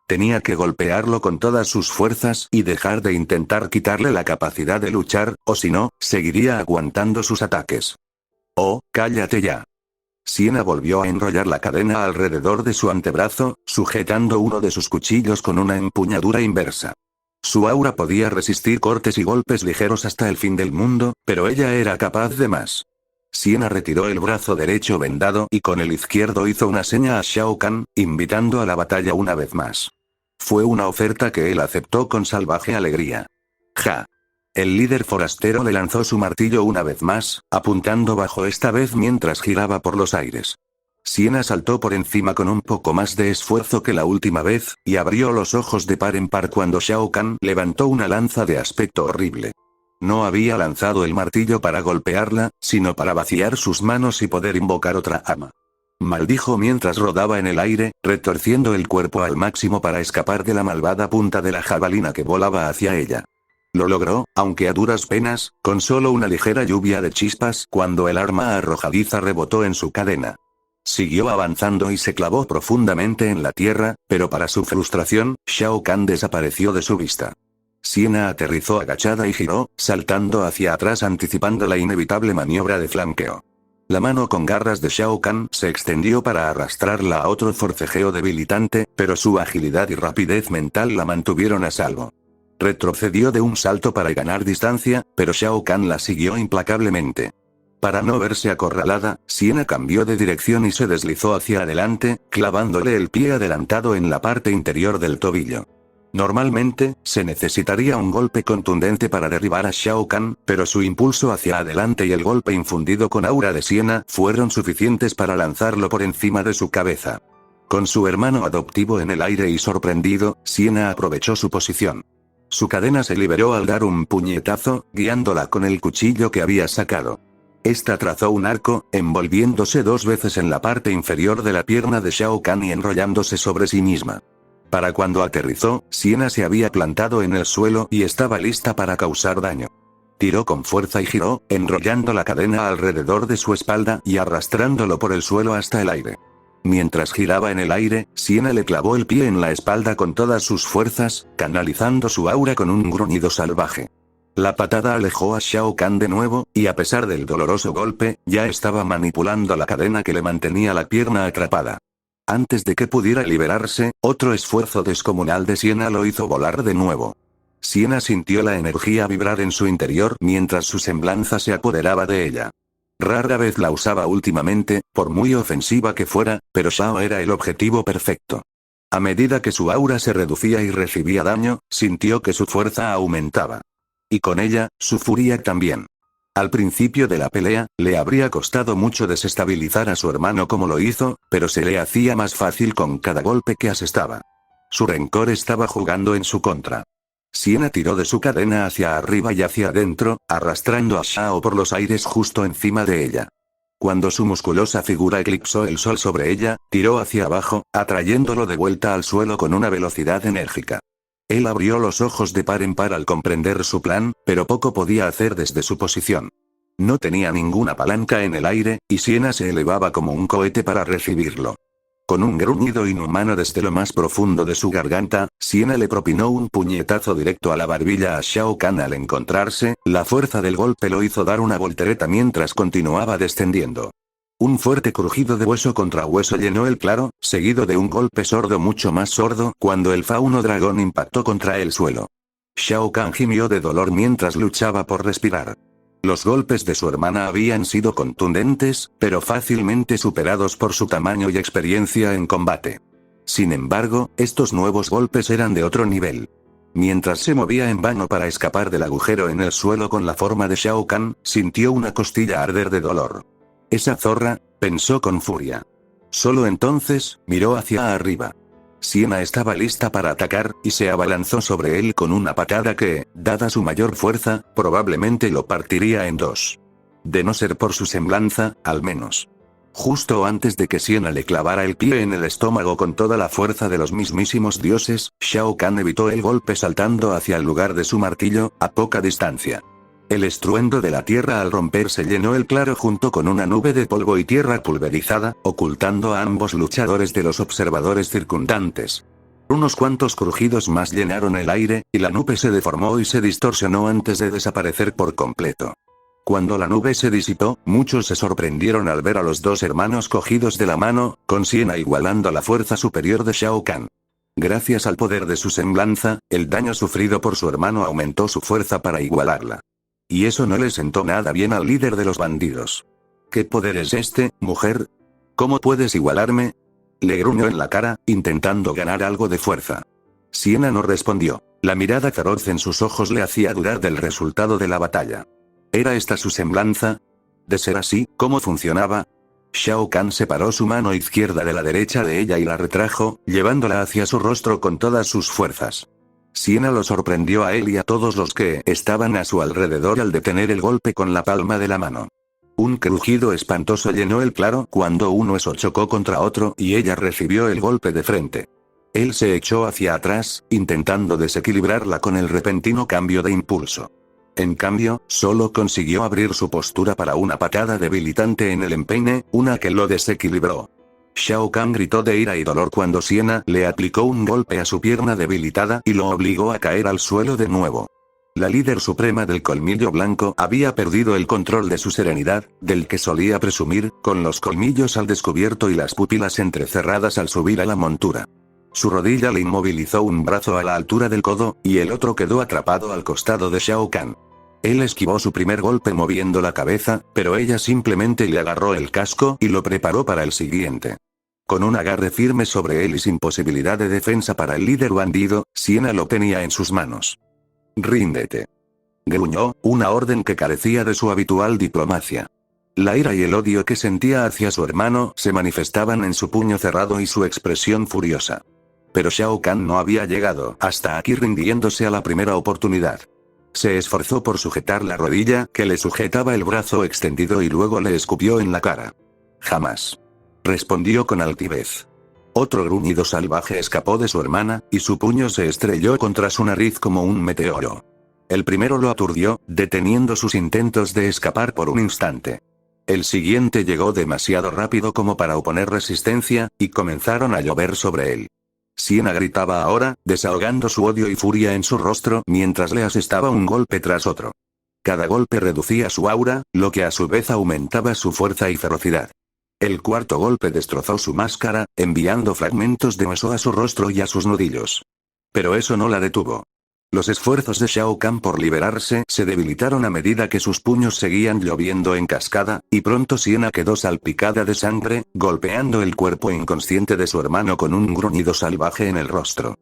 Tenía que golpearlo con todas sus fuerzas y dejar de intentar quitarle la capacidad de luchar, o si no, seguiría aguantando sus ataques. Oh, cállate ya. Siena volvió a enrollar la cadena alrededor de su antebrazo, sujetando uno de sus cuchillos con una empuñadura inversa. Su aura podía resistir cortes y golpes ligeros hasta el fin del mundo, pero ella era capaz de más. Siena retiró el brazo derecho vendado y con el izquierdo hizo una seña a Shao Kahn, invitando a la batalla una vez más. Fue una oferta que él aceptó con salvaje alegría. Ja. El líder forastero le lanzó su martillo una vez más, apuntando bajo esta vez mientras giraba por los aires. Siena saltó por encima con un poco más de esfuerzo que la última vez, y abrió los ojos de par en par cuando Shao Kahn levantó una lanza de aspecto horrible. No había lanzado el martillo para golpearla, sino para vaciar sus manos y poder invocar otra ama. Maldijo mientras rodaba en el aire, retorciendo el cuerpo al máximo para escapar de la malvada punta de la jabalina que volaba hacia ella. Lo logró, aunque a duras penas, con solo una ligera lluvia de chispas cuando el arma arrojadiza rebotó en su cadena. Siguió avanzando y se clavó profundamente en la tierra, pero para su frustración, Shao Kahn desapareció de su vista. Siena aterrizó agachada y giró, saltando hacia atrás anticipando la inevitable maniobra de flanqueo. La mano con garras de Shao Kahn se extendió para arrastrarla a otro forcejeo debilitante, pero su agilidad y rapidez mental la mantuvieron a salvo. Retrocedió de un salto para ganar distancia, pero Shao Kahn la siguió implacablemente. Para no verse acorralada, Siena cambió de dirección y se deslizó hacia adelante, clavándole el pie adelantado en la parte interior del tobillo. Normalmente, se necesitaría un golpe contundente para derribar a Shao Kahn, pero su impulso hacia adelante y el golpe infundido con aura de Siena fueron suficientes para lanzarlo por encima de su cabeza. Con su hermano adoptivo en el aire y sorprendido, Siena aprovechó su posición. Su cadena se liberó al dar un puñetazo, guiándola con el cuchillo que había sacado. Esta trazó un arco, envolviéndose 2 veces en la parte inferior de la pierna de Shao Kahn y enrollándose sobre sí misma. Para cuando aterrizó, Siena se había plantado en el suelo y estaba lista para causar daño. Tiró con fuerza y giró, enrollando la cadena alrededor de su espalda y arrastrándolo por el suelo hasta el aire. Mientras giraba en el aire, Siena le clavó el pie en la espalda con todas sus fuerzas, canalizando su aura con un gruñido salvaje. La patada alejó a Shao Kahn de nuevo, y a pesar del doloroso golpe, ya estaba manipulando la cadena que le mantenía la pierna atrapada. Antes de que pudiera liberarse, otro esfuerzo descomunal de Siena lo hizo volar de nuevo. Siena sintió la energía vibrar en su interior mientras su semblanza se apoderaba de ella. Rara vez la usaba últimamente, por muy ofensiva que fuera, pero Shao era el objetivo perfecto. A medida que su aura se reducía y recibía daño, sintió que su fuerza aumentaba. Y con ella, su furia también. Al principio de la pelea, le habría costado mucho desestabilizar a su hermano como lo hizo, pero se le hacía más fácil con cada golpe que asestaba. Su rencor estaba jugando en su contra. Siena tiró de su cadena hacia arriba y hacia adentro, arrastrando a Xiao por los aires justo encima de ella. Cuando su musculosa figura eclipsó el sol sobre ella, tiró hacia abajo, atrayéndolo de vuelta al suelo con una velocidad enérgica. Él abrió los ojos de par en par al comprender su plan, pero poco podía hacer desde su posición. No tenía ninguna palanca en el aire, y Siena se elevaba como un cohete para recibirlo. Con un gruñido inhumano desde lo más profundo de su garganta, Siena le propinó un puñetazo directo a la barbilla a Shao Kahn. Al encontrarse, la fuerza del golpe lo hizo dar una voltereta mientras continuaba descendiendo. Un fuerte crujido de hueso contra hueso llenó el claro, seguido de un golpe sordo mucho más sordo cuando el fauno dragón impactó contra el suelo. Shao Kahn gimió de dolor mientras luchaba por respirar. Los golpes de su hermana habían sido contundentes, pero fácilmente superados por su tamaño y experiencia en combate. Sin embargo, estos nuevos golpes eran de otro nivel. Mientras se movía en vano para escapar del agujero en el suelo con la forma de Shao Kahn, sintió una costilla arder de dolor. Esa zorra, pensó con furia. Solo entonces, miró hacia arriba. Siena estaba lista para atacar, y se abalanzó sobre él con una patada que, dada su mayor fuerza, probablemente lo partiría en dos. De no ser por su semblanza, al menos. Justo antes de que Siena le clavara el pie en el estómago con toda la fuerza de los mismísimos dioses, Shao Kahn evitó el golpe saltando hacia el lugar de su martillo, a poca distancia. El estruendo de la tierra al romperse llenó el claro junto con una nube de polvo y tierra pulverizada, ocultando a ambos luchadores de los observadores circundantes. Unos cuantos crujidos más llenaron el aire, y la nube se deformó y se distorsionó antes de desaparecer por completo. Cuando la nube se disipó, muchos se sorprendieron al ver a los dos hermanos cogidos de la mano, con Siena igualando la fuerza superior de Shao Kahn. Gracias al poder de su semblanza, el daño sufrido por su hermano aumentó su fuerza para igualarla. Y eso no le sentó nada bien al líder de los bandidos. ¿Qué poder es este, mujer? ¿Cómo puedes igualarme? Le gruñó en la cara, intentando ganar algo de fuerza. Siena no respondió. La mirada feroz en sus ojos le hacía dudar del resultado de la batalla. ¿Era esta su semblanza? De ser así, ¿cómo funcionaba? Shao Kahn separó su mano izquierda de la derecha de ella y la retrajo, llevándola hacia su rostro con todas sus fuerzas. Siena lo sorprendió a él y a todos los que estaban a su alrededor al detener el golpe con la palma de la mano. Un crujido espantoso llenó el claro cuando uno chocó contra otro y ella recibió el golpe de frente. Él se echó hacia atrás, intentando desequilibrarla con el repentino cambio de impulso. En cambio, solo consiguió abrir su postura para una patada debilitante en el empeine, una que lo desequilibró. Shao Kahn gritó de ira y dolor cuando Siena le aplicó un golpe a su pierna debilitada y lo obligó a caer al suelo de nuevo. La líder suprema del colmillo blanco había perdido el control de su serenidad, del que solía presumir, con los colmillos al descubierto y las pupilas entrecerradas al subir a la montura. Su rodilla le inmovilizó un brazo a la altura del codo, y el otro quedó atrapado al costado de Shao Kahn. Él esquivó su primer golpe moviendo la cabeza, pero ella simplemente le agarró el casco y lo preparó para el siguiente. Con un agarre firme sobre él y sin posibilidad de defensa para el líder bandido, Siena lo tenía en sus manos. «Ríndete», gruñó, una orden que carecía de su habitual diplomacia. La ira y el odio que sentía hacia su hermano se manifestaban en su puño cerrado y su expresión furiosa. Pero Shao Kahn no había llegado hasta aquí rindiéndose a la primera oportunidad. Se esforzó por sujetar la rodilla que le sujetaba el brazo extendido y luego le escupió en la cara. «Jamás», respondió con altivez. Otro gruñido salvaje escapó de su hermana, y su puño se estrelló contra su nariz como un meteoro. El primero lo aturdió, deteniendo sus intentos de escapar por un instante. El siguiente llegó demasiado rápido como para oponer resistencia, y comenzaron a llover sobre él. Siena gritaba ahora, desahogando su odio y furia en su rostro mientras le asestaba un golpe tras otro. Cada golpe reducía su aura, lo que a su vez aumentaba su fuerza y ferocidad. El cuarto golpe destrozó su máscara, enviando fragmentos de hueso a su rostro y a sus nudillos. Pero eso no la detuvo. Los esfuerzos de Shao Kahn por liberarse se debilitaron a medida que sus puños seguían lloviendo en cascada, y pronto Siena quedó salpicada de sangre, golpeando el cuerpo inconsciente de su hermano con un gruñido salvaje en el rostro.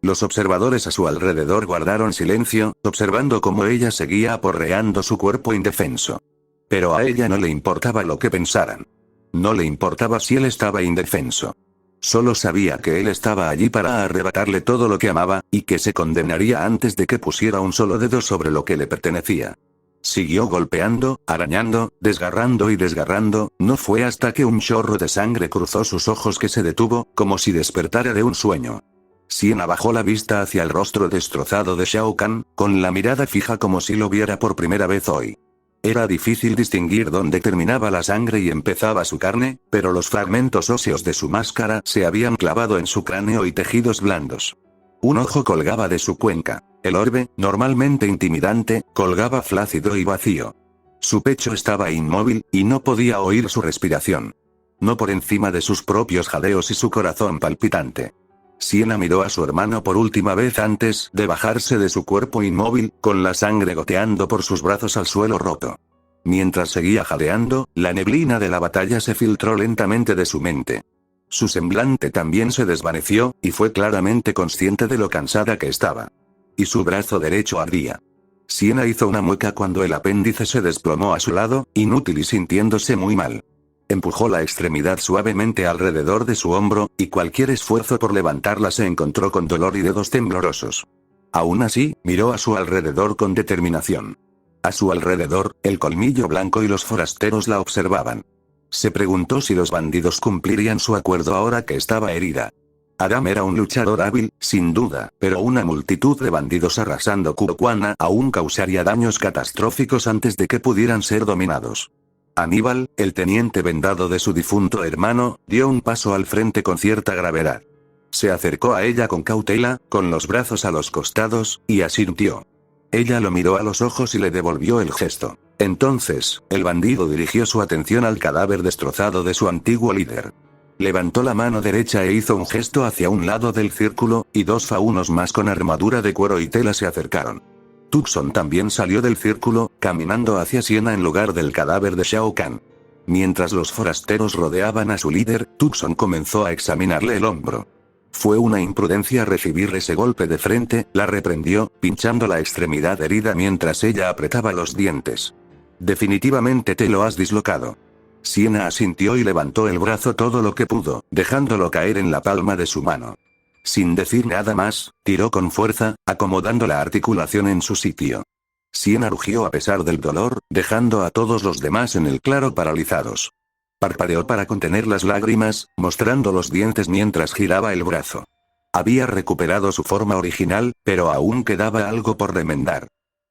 Los observadores a su alrededor guardaron silencio, observando cómo ella seguía aporreando su cuerpo indefenso. Pero a ella no le importaba lo que pensaran. No le importaba si él estaba indefenso. Solo sabía que él estaba allí para arrebatarle todo lo que amaba, y que se condenaría antes de que pusiera un solo dedo sobre lo que le pertenecía. Siguió golpeando, arañando, desgarrando y desgarrando, no fue hasta que un chorro de sangre cruzó sus ojos que se detuvo, como si despertara de un sueño. Siena bajó la vista hacia el rostro destrozado de Shao Kahn, con la mirada fija como si lo viera por primera vez hoy. Era difícil distinguir dónde terminaba la sangre y empezaba su carne, pero los fragmentos óseos de su máscara se habían clavado en su cráneo y tejidos blandos. Un ojo colgaba de su cuenca. El orbe, normalmente intimidante, colgaba flácido y vacío. Su pecho estaba inmóvil, y no podía oír su respiración. No por encima de sus propios jadeos y su corazón palpitante. Siena miró a su hermano por última vez antes de bajarse de su cuerpo inmóvil, con la sangre goteando por sus brazos al suelo roto. Mientras seguía jadeando, la neblina de la batalla se filtró lentamente de su mente. Su semblante también se desvaneció, y fue claramente consciente de lo cansada que estaba. Y su brazo derecho ardía. Siena hizo una mueca cuando el apéndice se desplomó a su lado, inútil y sintiéndose muy mal. Empujó la extremidad suavemente alrededor de su hombro, y cualquier esfuerzo por levantarla se encontró con dolor y dedos temblorosos. Aún así, miró a su alrededor con determinación. A su alrededor, el colmillo blanco y los forasteros la observaban. Se preguntó si los bandidos cumplirían su acuerdo ahora que estaba herida. Adam era un luchador hábil, sin duda, pero una multitud de bandidos arrasando Kurokuana aún causaría daños catastróficos antes de que pudieran ser dominados. Aníbal, el teniente vendado de su difunto hermano, dio un paso al frente con cierta gravedad. Se acercó a ella con cautela, con los brazos a los costados, y asintió. Ella lo miró a los ojos y le devolvió el gesto. Entonces, el bandido dirigió su atención al cadáver destrozado de su antiguo líder. Levantó la mano derecha e hizo un gesto hacia un lado del círculo, y dos faunos más con armadura de cuero y tela se acercaron. Tucson también salió del círculo, caminando hacia Siena en lugar del cadáver de Shao Kahn. Mientras los forasteros rodeaban a su líder, Tucson comenzó a examinarle el hombro. Fue una imprudencia recibir ese golpe de frente, la reprendió, pinchando la extremidad herida mientras ella apretaba los dientes. Definitivamente te lo has dislocado. Siena asintió y levantó el brazo todo lo que pudo, dejándolo caer en la palma de su mano. Sin decir nada más, tiró con fuerza, acomodando la articulación en su sitio. Siena rugió a pesar del dolor, dejando a todos los demás en el claro paralizados. Parpadeó para contener las lágrimas, mostrando los dientes mientras giraba el brazo. Había recuperado su forma original, pero aún quedaba algo por remendar.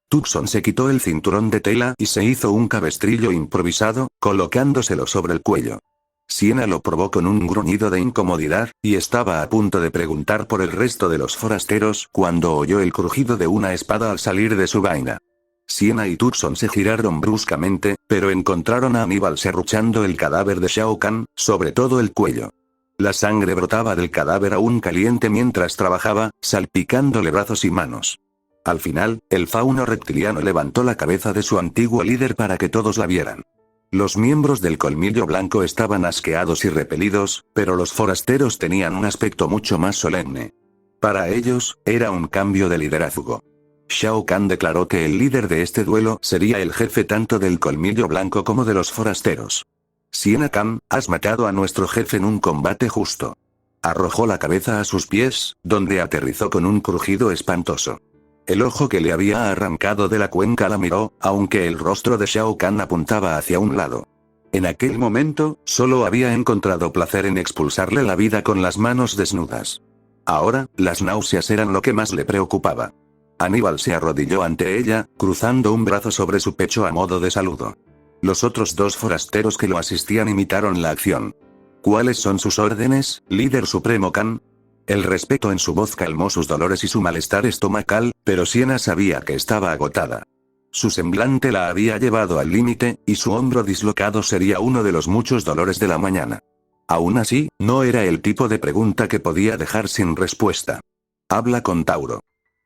Tucson se quitó el cinturón de tela y se hizo un cabestrillo improvisado, colocándoselo sobre el cuello. Siena lo probó con un gruñido de incomodidad, y estaba a punto de preguntar por el resto de los forasteros cuando oyó el crujido de una espada al salir de su vaina. Siena y Tucson se giraron bruscamente, pero encontraron a Aníbal serruchando el cadáver de Shao Kahn, sobre todo el cuello. La sangre brotaba del cadáver aún caliente mientras trabajaba, salpicándole brazos y manos. Al final, el fauno reptiliano levantó la cabeza de su antiguo líder para que todos la vieran. Los miembros del colmillo blanco estaban asqueados y repelidos, pero los forasteros tenían un aspecto mucho más solemne. Para ellos, era un cambio de liderazgo. Shao Kahn declaró que el líder de este duelo sería el jefe tanto del colmillo blanco como de los forasteros. Siena Kahn, has matado a nuestro jefe en un combate justo. Arrojó la cabeza a sus pies, donde aterrizó con un crujido espantoso. El ojo que le había arrancado de la cuenca la miró, aunque el rostro de Shao Kahn apuntaba hacia un lado. En aquel momento, solo había encontrado placer en expulsarle la vida con las manos desnudas. Ahora, las náuseas eran lo que más le preocupaba. Aníbal se arrodilló ante ella, cruzando un brazo sobre su pecho a modo de saludo. Los otros dos forasteros que lo asistían imitaron la acción. ¿Cuáles son sus órdenes, líder supremo Kahn? El respeto en su voz calmó sus dolores y su malestar estomacal, pero Siena sabía que estaba agotada. Su semblante la había llevado al límite, y su hombro dislocado sería uno de los muchos dolores de la mañana. Aún así, no era el tipo de pregunta que podía dejar sin respuesta. Habla con Tauro.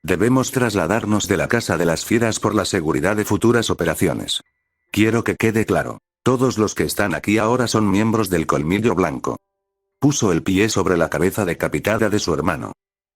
Debemos trasladarnos de la Casa de las Fieras por la seguridad de futuras operaciones. Quiero que quede claro. Todos los que están aquí ahora son miembros del Colmillo Blanco. Puso el pie sobre la cabeza decapitada de su hermano.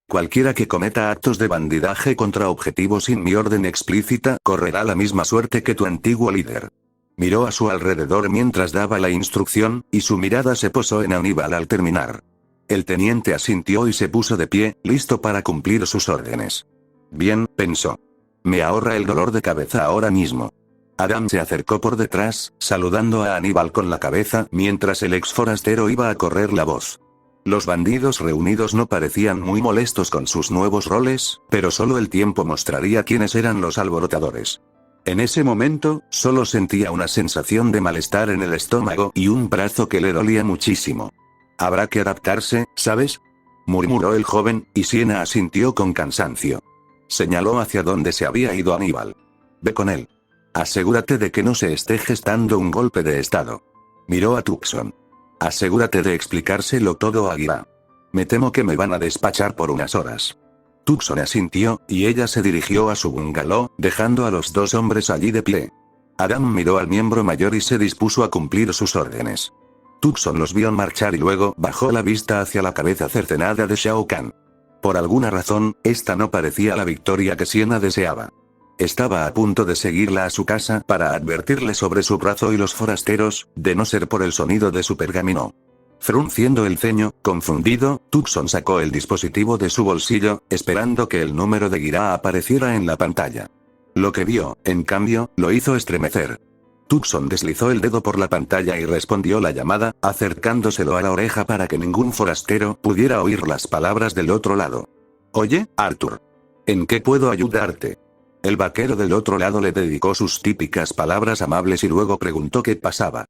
Cualquiera que cometa actos de bandidaje contra objetivos sin mi orden explícita correrá la misma suerte que tu antiguo líder. Miró a su alrededor mientras daba la instrucción, y su mirada se posó en Aníbal al terminar. El teniente asintió y se puso de pie, listo para cumplir sus órdenes. Bien, pensó. Me ahorra el dolor de cabeza ahora mismo. Adam se acercó por detrás, saludando a Aníbal con la cabeza mientras el ex forastero iba a correr la voz. Los bandidos reunidos no parecían muy molestos con sus nuevos roles, pero solo el tiempo mostraría quiénes eran los alborotadores. En ese momento, solo sentía una sensación de malestar en el estómago y un brazo que le dolía muchísimo. Habrá que adaptarse, ¿sabes? Murmuró el joven, y Siena asintió con cansancio. Señaló hacia donde se había ido Aníbal. Ve con él. Asegúrate de que no se esté gestando un golpe de estado. Miró a Tucson. Asegúrate de explicárselo todo a Aguilar. Me temo que me van a despachar por unas horas. Tucson asintió, y ella se dirigió a su bungalow, dejando a los dos hombres allí de pie. Adam miró al miembro mayor y se dispuso a cumplir sus órdenes. Tucson los vio marchar y luego bajó la vista hacia la cabeza cercenada de Shao Kahn. Por alguna razón, esta no parecía la victoria que Siena deseaba. Estaba a punto de seguirla a su casa para advertirle sobre su brazo y los forasteros, de no ser por el sonido de su pergamino. Frunciendo el ceño, confundido, Tucson sacó el dispositivo de su bolsillo, esperando que el número de Guirá apareciera en la pantalla. Lo que vio, en cambio, lo hizo estremecer. Tucson deslizó el dedo por la pantalla y respondió la llamada, acercándoselo a la oreja para que ningún forastero pudiera oír las palabras del otro lado. Oye, Arthur. ¿En qué puedo ayudarte? El vaquero del otro lado le dedicó sus típicas palabras amables y luego preguntó qué pasaba.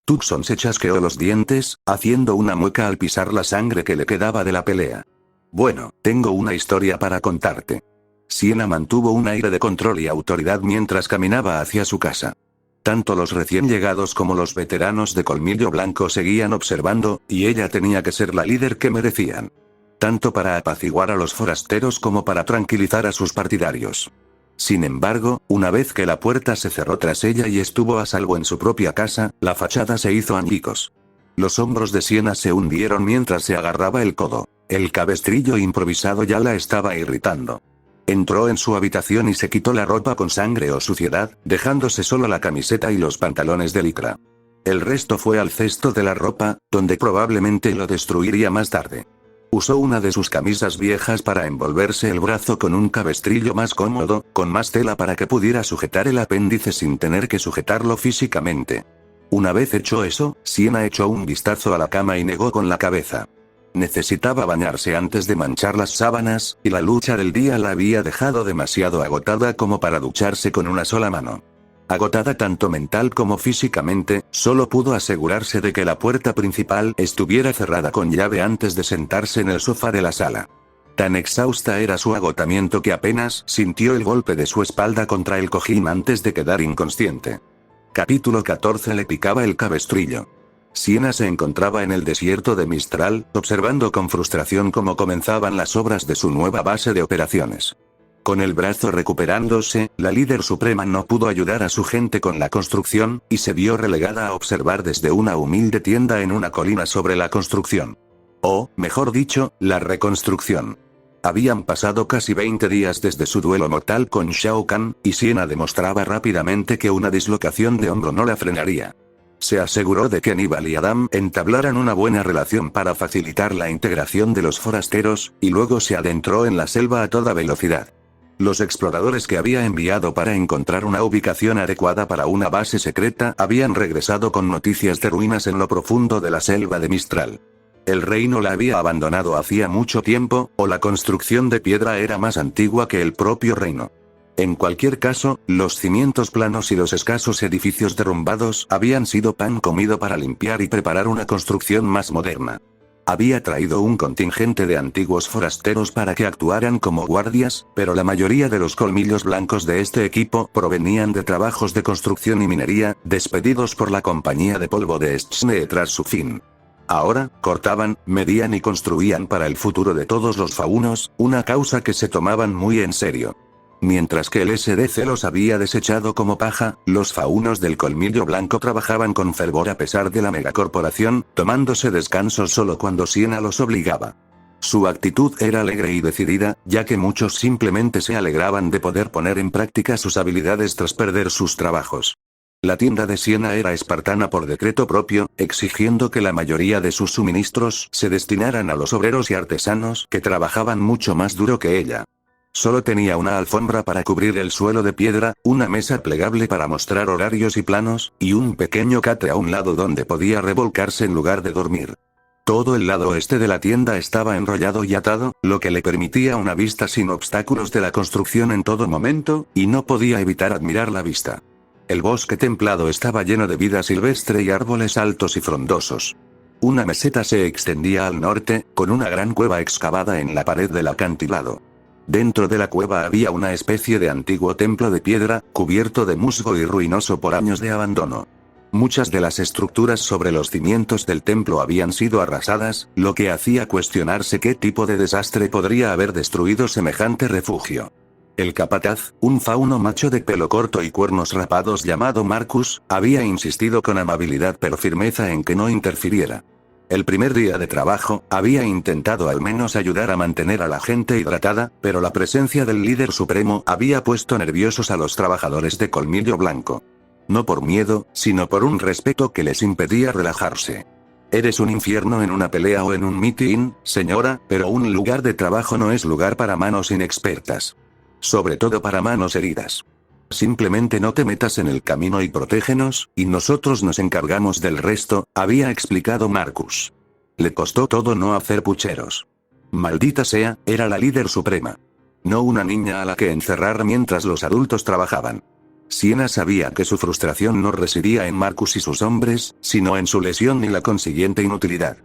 Tucson se chasqueó los dientes, haciendo una mueca al pisar la sangre que le quedaba de la pelea. Bueno, tengo una historia para contarte. Siena mantuvo un aire de control y autoridad mientras caminaba hacia su casa. Tanto los recién llegados como los veteranos de Colmillo Blanco seguían observando, y ella tenía que ser la líder que merecían. Tanto para apaciguar a los forasteros como para tranquilizar a sus partidarios. Sin embargo, una vez que la puerta se cerró tras ella y estuvo a salvo en su propia casa, la fachada se hizo añicos. Los hombros de Siena se hundieron mientras se agarraba el codo. El cabestrillo improvisado ya la estaba irritando. Entró en su habitación y se quitó la ropa con sangre o suciedad, dejándose solo la camiseta y los pantalones de licra. El resto fue al cesto de la ropa, donde probablemente lo destruiría más tarde. Usó una de sus camisas viejas para envolverse el brazo con un cabestrillo más cómodo, con más tela para que pudiera sujetar el apéndice sin tener que sujetarlo físicamente. Una vez hecho eso, Siena echó un vistazo a la cama y negó con la cabeza. Necesitaba bañarse antes de manchar las sábanas, y la lucha del día la había dejado demasiado agotada como para ducharse con una sola mano. Agotada tanto mental como físicamente, solo pudo asegurarse de que la puerta principal estuviera cerrada con llave antes de sentarse en el sofá de la sala. Tan exhausta era su agotamiento que apenas sintió el golpe de su espalda contra el cojín antes de quedar inconsciente. Capítulo 14. Le picaba el cabestrillo. Siena se encontraba en el desierto de Mistral, observando con frustración cómo comenzaban las obras de su nueva base de operaciones. Con el brazo recuperándose, la líder suprema no pudo ayudar a su gente con la construcción, y se vio relegada a observar desde una humilde tienda en una colina sobre la construcción. O, mejor dicho, la reconstrucción. Habían pasado casi 20 días desde su duelo mortal con Shao Kahn, y Siena demostraba rápidamente que una dislocación de hombro no la frenaría. Se aseguró de que Aníbal y Adam entablaran una buena relación para facilitar la integración de los forasteros, y luego se adentró en la selva a toda velocidad. Los exploradores que había enviado para encontrar una ubicación adecuada para una base secreta habían regresado con noticias de ruinas en lo profundo de la selva de Mistral. El reino la había abandonado hacía mucho tiempo, o la construcción de piedra era más antigua que el propio reino. En cualquier caso, los cimientos planos y los escasos edificios derrumbados habían sido pan comido para limpiar y preparar una construcción más moderna. Había traído un contingente de antiguos forasteros para que actuaran como guardias, pero la mayoría de los colmillos blancos de este equipo provenían de trabajos de construcción y minería, despedidos por la compañía de polvo de Schne tras su fin. Ahora, cortaban, medían y construían para el futuro de todos los faunos, una causa que se tomaban muy en serio. Mientras que el SDC los había desechado como paja, los faunos del colmillo blanco trabajaban con fervor a pesar de la megacorporación, tomándose descansos solo cuando Siena los obligaba. Su actitud era alegre y decidida, ya que muchos simplemente se alegraban de poder poner en práctica sus habilidades tras perder sus trabajos. La tienda de Siena era espartana por decreto propio, exigiendo que la mayoría de sus suministros se destinaran a los obreros y artesanos que trabajaban mucho más duro que ella. Solo tenía una alfombra para cubrir el suelo de piedra, una mesa plegable para mostrar horarios y planos, y un pequeño catre a un lado donde podía revolcarse en lugar de dormir. Todo el lado oeste de la tienda estaba enrollado y atado, lo que le permitía una vista sin obstáculos de la construcción en todo momento, y no podía evitar admirar la vista. El bosque templado estaba lleno de vida silvestre y árboles altos y frondosos. Una meseta se extendía al norte, con una gran cueva excavada en la pared del acantilado. Dentro de la cueva había una especie de antiguo templo de piedra, cubierto de musgo y ruinoso por años de abandono. Muchas de las estructuras sobre los cimientos del templo habían sido arrasadas, lo que hacía cuestionarse qué tipo de desastre podría haber destruido semejante refugio. El capataz, un fauno macho de pelo corto y cuernos rapados llamado Marcus, había insistido con amabilidad pero firmeza en que no interfiriera. El primer día de trabajo, había intentado al menos ayudar a mantener a la gente hidratada, pero la presencia del líder supremo había puesto nerviosos a los trabajadores de Colmillo Blanco. No por miedo, sino por un respeto que les impedía relajarse. Eres un infierno en una pelea o en un mitin, señora, pero un lugar de trabajo no es lugar para manos inexpertas. Sobre todo para manos heridas. Simplemente no te metas en el camino y protégenos, y nosotros nos encargamos del resto, había explicado Marcus. Le costó todo no hacer pucheros. Maldita sea, era la líder suprema. No una niña a la que encerrar mientras los adultos trabajaban. Siena sabía que su frustración no residía en Marcus y sus hombres, sino en su lesión y la consiguiente inutilidad.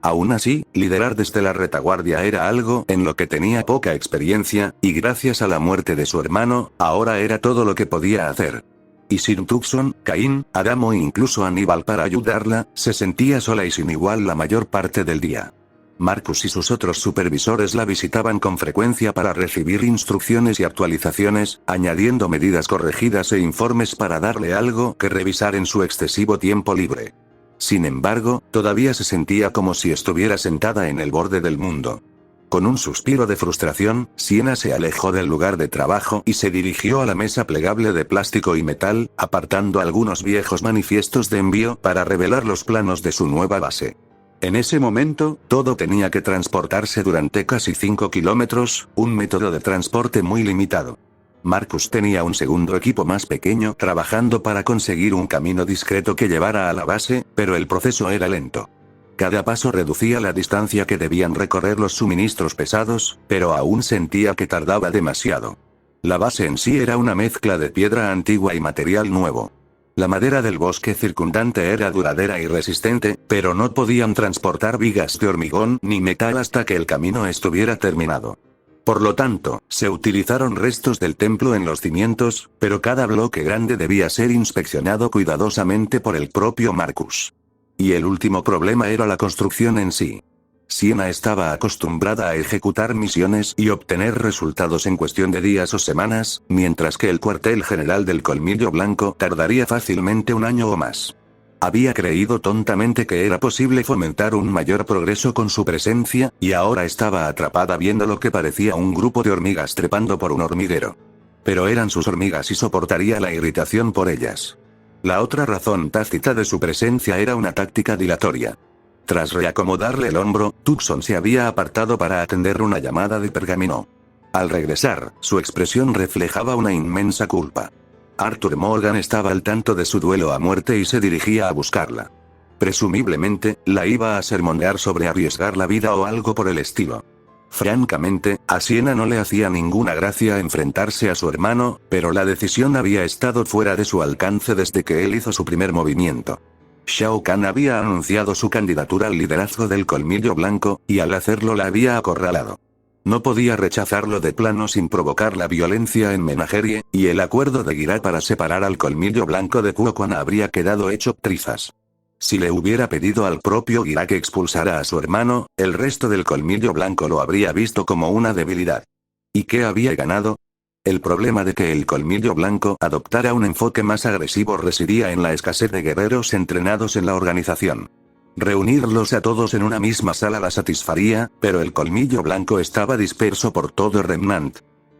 Aún así, liderar desde la retaguardia era algo en lo que tenía poca experiencia, y gracias a la muerte de su hermano, ahora era todo lo que podía hacer. Y sin Tucson, Caín, Adamo e incluso Aníbal para ayudarla, se sentía sola y sin igual la mayor parte del día. Marcus y sus otros supervisores la visitaban con frecuencia para recibir instrucciones y actualizaciones, añadiendo medidas corregidas e informes para darle algo que revisar en su excesivo tiempo libre. Sin embargo, todavía se sentía como si estuviera sentada en el borde del mundo. Con un suspiro de frustración, Siena se alejó del lugar de trabajo y se dirigió a la mesa plegable de plástico y metal, apartando algunos viejos manifiestos de envío para revelar los planos de su nueva base. En ese momento, todo tenía que transportarse durante casi 5 kilómetros, un método de transporte muy limitado. Marcus tenía un segundo equipo más pequeño trabajando para conseguir un camino discreto que llevara a la base, pero el proceso era lento. Cada paso reducía la distancia que debían recorrer los suministros pesados, pero aún sentía que tardaba demasiado. La base en sí era una mezcla de piedra antigua y material nuevo. La madera del bosque circundante era duradera y resistente, pero no podían transportar vigas de hormigón ni metal hasta que el camino estuviera terminado. Por lo tanto, se utilizaron restos del templo en los cimientos, pero cada bloque grande debía ser inspeccionado cuidadosamente por el propio Marcus. Y el último problema era la construcción en sí. Siena estaba acostumbrada a ejecutar misiones y obtener resultados en cuestión de días o semanas, mientras que el cuartel general del Colmillo Blanco tardaría fácilmente un año o más. Había creído tontamente que era posible fomentar un mayor progreso con su presencia, y ahora estaba atrapada viendo lo que parecía un grupo de hormigas trepando por un hormiguero. Pero eran sus hormigas y soportaría la irritación por ellas. La otra razón tácita de su presencia era una táctica dilatoria. Tras reacomodarle el hombro, Tucson se había apartado para atender una llamada de Pergamino. Al regresar, su expresión reflejaba una inmensa culpa. Arthur Morgan estaba al tanto de su duelo a muerte y se dirigía a buscarla. Presumiblemente, la iba a sermonear sobre arriesgar la vida o algo por el estilo. Francamente, a Siena no le hacía ninguna gracia enfrentarse a su hermano, pero la decisión había estado fuera de su alcance desde que él hizo su primer movimiento. Shao Kahn había anunciado su candidatura al liderazgo del Colmillo Blanco, y al hacerlo la había acorralado. No podía rechazarlo de plano sin provocar la violencia en Menagerie, y el acuerdo de Guirat para separar al Colmillo Blanco de Kuokuan habría quedado hecho trizas. Si le hubiera pedido al propio Guirat que expulsara a su hermano, el resto del Colmillo Blanco lo habría visto como una debilidad. ¿Y qué había ganado? El problema de que el Colmillo Blanco adoptara un enfoque más agresivo residía en la escasez de guerreros entrenados en la organización. Reunirlos a todos en una misma sala la satisfaría, pero el colmillo blanco estaba disperso por todo Remnant.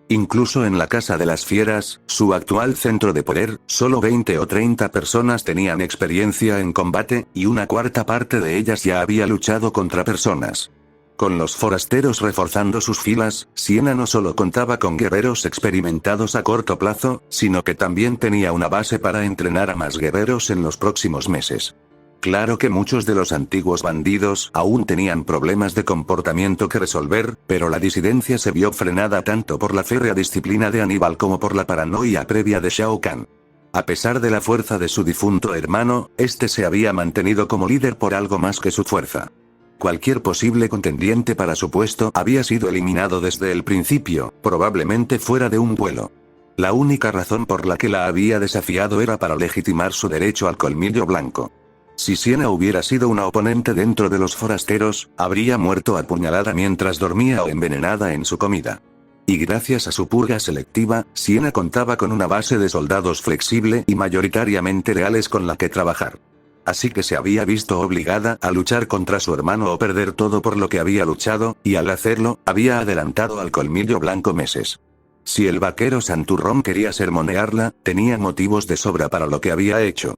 Incluso en la Casa de las Fieras, su actual centro de poder, solo 20 o 30 personas tenían experiencia en combate, y una cuarta parte de ellas ya había luchado contra personas. Con los forasteros reforzando sus filas, Siena no solo contaba con guerreros experimentados a corto plazo, sino que también tenía una base para entrenar a más guerreros en los próximos meses. Claro que muchos de los antiguos bandidos aún tenían problemas de comportamiento que resolver, pero la disidencia se vio frenada tanto por la férrea disciplina de Aníbal como por la paranoia previa de Shao Kahn. A pesar de la fuerza de su difunto hermano, este se había mantenido como líder por algo más que su fuerza. Cualquier posible contendiente para su puesto había sido eliminado desde el principio, probablemente fuera de un vuelo. La única razón por la que la había desafiado era para legitimar su derecho al colmillo blanco. Si Siena hubiera sido una oponente dentro de los forasteros, habría muerto apuñalada mientras dormía o envenenada en su comida. Y gracias a su purga selectiva, Siena contaba con una base de soldados flexible y mayoritariamente leales con la que trabajar. Así que se había visto obligada a luchar contra su hermano o perder todo por lo que había luchado, y al hacerlo, había adelantado al colmillo blanco meses. Si el vaquero santurrón quería sermonearla, tenía motivos de sobra para lo que había hecho.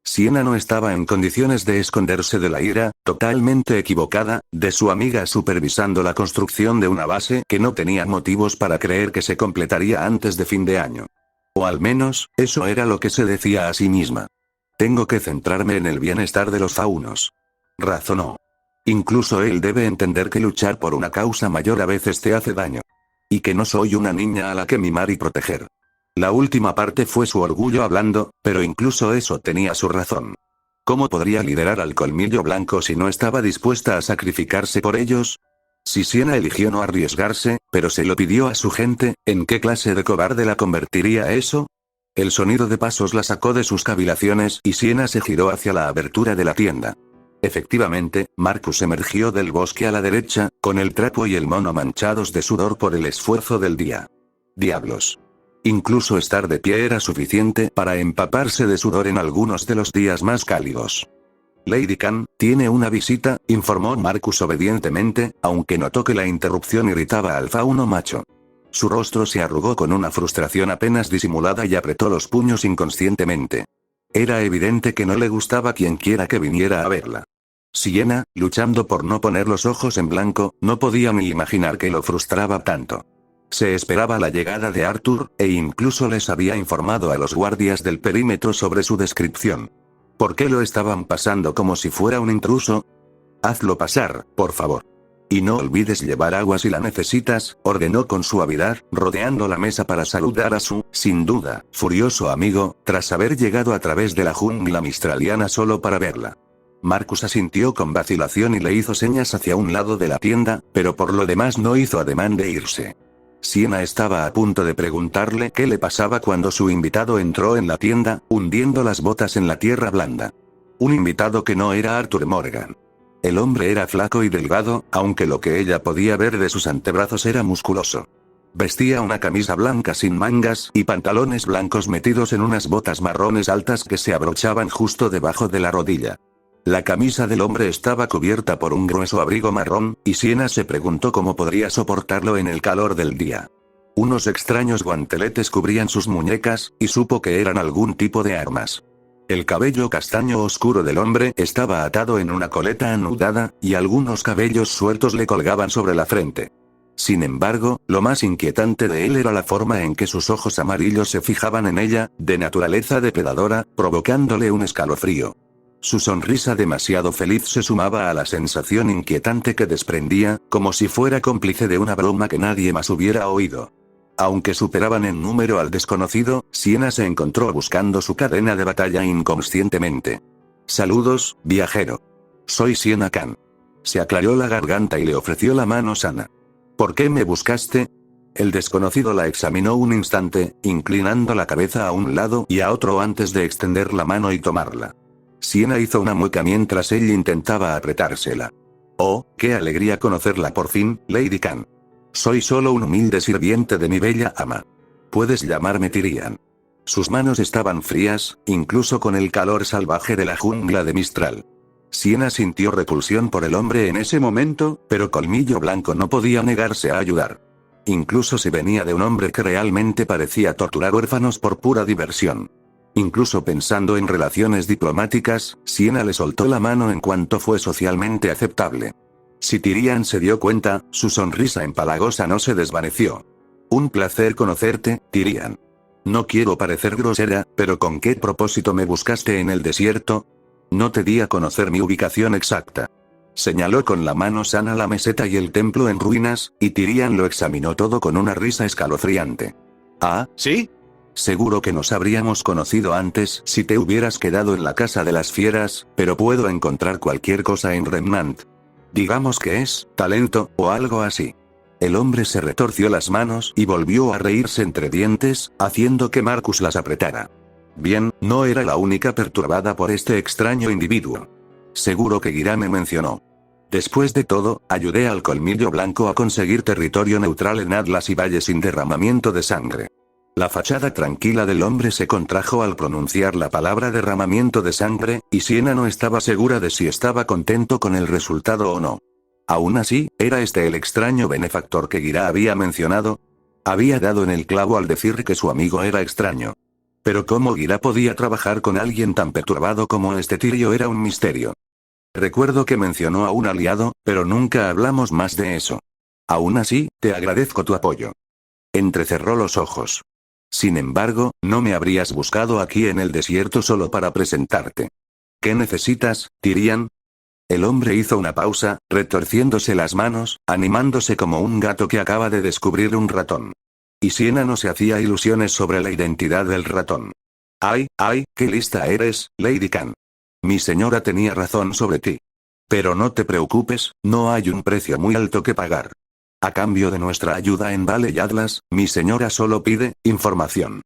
Siena no estaba en condiciones de esconderse de la ira, totalmente equivocada, de su amiga supervisando la construcción de una base que no tenía motivos para creer que se completaría antes de fin de año. O al menos, eso era lo que se decía a sí misma. Tengo que centrarme en el bienestar de los faunos. Razonó. Incluso él debe entender que luchar por una causa mayor a veces te hace daño. Y que no soy una niña a la que mimar y proteger. La última parte fue su orgullo hablando, pero incluso eso tenía su razón. ¿Cómo podría liderar al colmillo blanco si no estaba dispuesta a sacrificarse por ellos? Si Siena eligió no arriesgarse, pero se lo pidió a su gente, ¿en qué clase de cobarde la convertiría eso? El sonido de pasos la sacó de sus cavilaciones y Siena se giró hacia la abertura de la tienda. Efectivamente, Marcus emergió del bosque a la derecha, con el trapo y el mono manchados de sudor por el esfuerzo del día. Diablos. Incluso estar de pie era suficiente para empaparse de sudor en algunos de los días más cálidos. Lady Khan, tiene una visita, informó Marcus obedientemente, aunque notó que la interrupción irritaba al fauno macho. Su rostro se arrugó con una frustración apenas disimulada y apretó los puños inconscientemente. Era evidente que no le gustaba quienquiera que viniera a verla. Siena, luchando por no poner los ojos en blanco, no podía ni imaginar que lo frustraba tanto. Se esperaba la llegada de Arthur, e incluso les había informado a los guardias del perímetro sobre su descripción. ¿Por qué lo estaban pasando como si fuera un intruso? Hazlo pasar, por favor. Y no olvides llevar agua si la necesitas, ordenó con suavidad, rodeando la mesa para saludar a su, sin duda, furioso amigo, tras haber llegado a través de la jungla mistraliana solo para verla. Marcus asintió con vacilación y le hizo señas hacia un lado de la tienda, pero por lo demás no hizo ademán de irse. Siena estaba a punto de preguntarle qué le pasaba cuando su invitado entró en la tienda, hundiendo las botas en la tierra blanda. Un invitado que no era Arthur Morgan. El hombre era flaco y delgado, aunque lo que ella podía ver de sus antebrazos era musculoso. Vestía una camisa blanca sin mangas y pantalones blancos metidos en unas botas marrones altas que se abrochaban justo debajo de la rodilla. La camisa del hombre estaba cubierta por un grueso abrigo marrón, y Siena se preguntó cómo podría soportarlo en el calor del día. Unos extraños guanteletes cubrían sus muñecas, y supo que eran algún tipo de armas. El cabello castaño oscuro del hombre estaba atado en una coleta anudada, y algunos cabellos sueltos le colgaban sobre la frente. Sin embargo, lo más inquietante de él era la forma en que sus ojos amarillos se fijaban en ella, de naturaleza depredadora, provocándole un escalofrío. Su sonrisa demasiado feliz se sumaba a la sensación inquietante que desprendía, como si fuera cómplice de una broma que nadie más hubiera oído. Aunque superaban en número al desconocido, Siena se encontró buscando su cadena de batalla inconscientemente. Saludos, viajero. Soy Siena Khan. Se aclaró la garganta y le ofreció la mano sana. ¿Por qué me buscaste? El desconocido la examinó un instante, inclinando la cabeza a un lado y a otro antes de extender la mano y tomarla. Siena hizo una mueca mientras él intentaba apretársela. Oh, qué alegría conocerla por fin, Lady Khan. Soy solo un humilde sirviente de mi bella ama. Puedes llamarme Tyrian. Sus manos estaban frías, incluso con el calor salvaje de la jungla de Mistral. Siena sintió repulsión por el hombre en ese momento, pero Colmillo Blanco no podía negarse a ayudar. Incluso si venía de un hombre que realmente parecía torturar huérfanos por pura diversión. Incluso pensando en relaciones diplomáticas, Siena le soltó la mano en cuanto fue socialmente aceptable. Si Tyrion se dio cuenta, su sonrisa empalagosa no se desvaneció. Un placer conocerte, Tyrion. No quiero parecer grosera, pero ¿con qué propósito me buscaste en el desierto? No te di a conocer mi ubicación exacta. Señaló con la mano sana la meseta y el templo en ruinas, y Tyrion lo examinó todo con una risa escalofriante. ¿Ah, sí? Seguro que nos habríamos conocido antes si te hubieras quedado en la casa de las fieras, pero puedo encontrar cualquier cosa en Remnant. Digamos que es talento, o algo así. El hombre se retorció las manos y volvió a reírse entre dientes, haciendo que Marcus las apretara. Bien, no era la única perturbada por este extraño individuo. Seguro que Gyra me mencionó. Después de todo, ayudé al Colmillo Blanco a conseguir territorio neutral en Atlas y Valle sin derramamiento de sangre. La fachada tranquila del hombre se contrajo al pronunciar la palabra derramamiento de sangre, y Siena no estaba segura de si estaba contento con el resultado o no. Aún así, ¿era este el extraño benefactor que Gyra había mencionado? Había dado en el clavo al decir que su amigo era extraño. Pero cómo Gyra podía trabajar con alguien tan perturbado como este Tyrion era un misterio. Recuerdo que mencionó a un aliado, pero nunca hablamos más de eso. Aún así, te agradezco tu apoyo. Entrecerró los ojos. Sin embargo, no me habrías buscado aquí en el desierto solo para presentarte. ¿Qué necesitas, Tyrion? El hombre hizo una pausa, retorciéndose las manos, animándose como un gato que acaba de descubrir un ratón. Y Siena no se hacía ilusiones sobre la identidad del ratón. ¡Ay, qué lista eres, Lady Khan! Mi señora tenía razón sobre ti. Pero no te preocupes, no hay un precio muy alto que pagar. A cambio de nuestra ayuda en Vale y Atlas, mi señora solo pide información.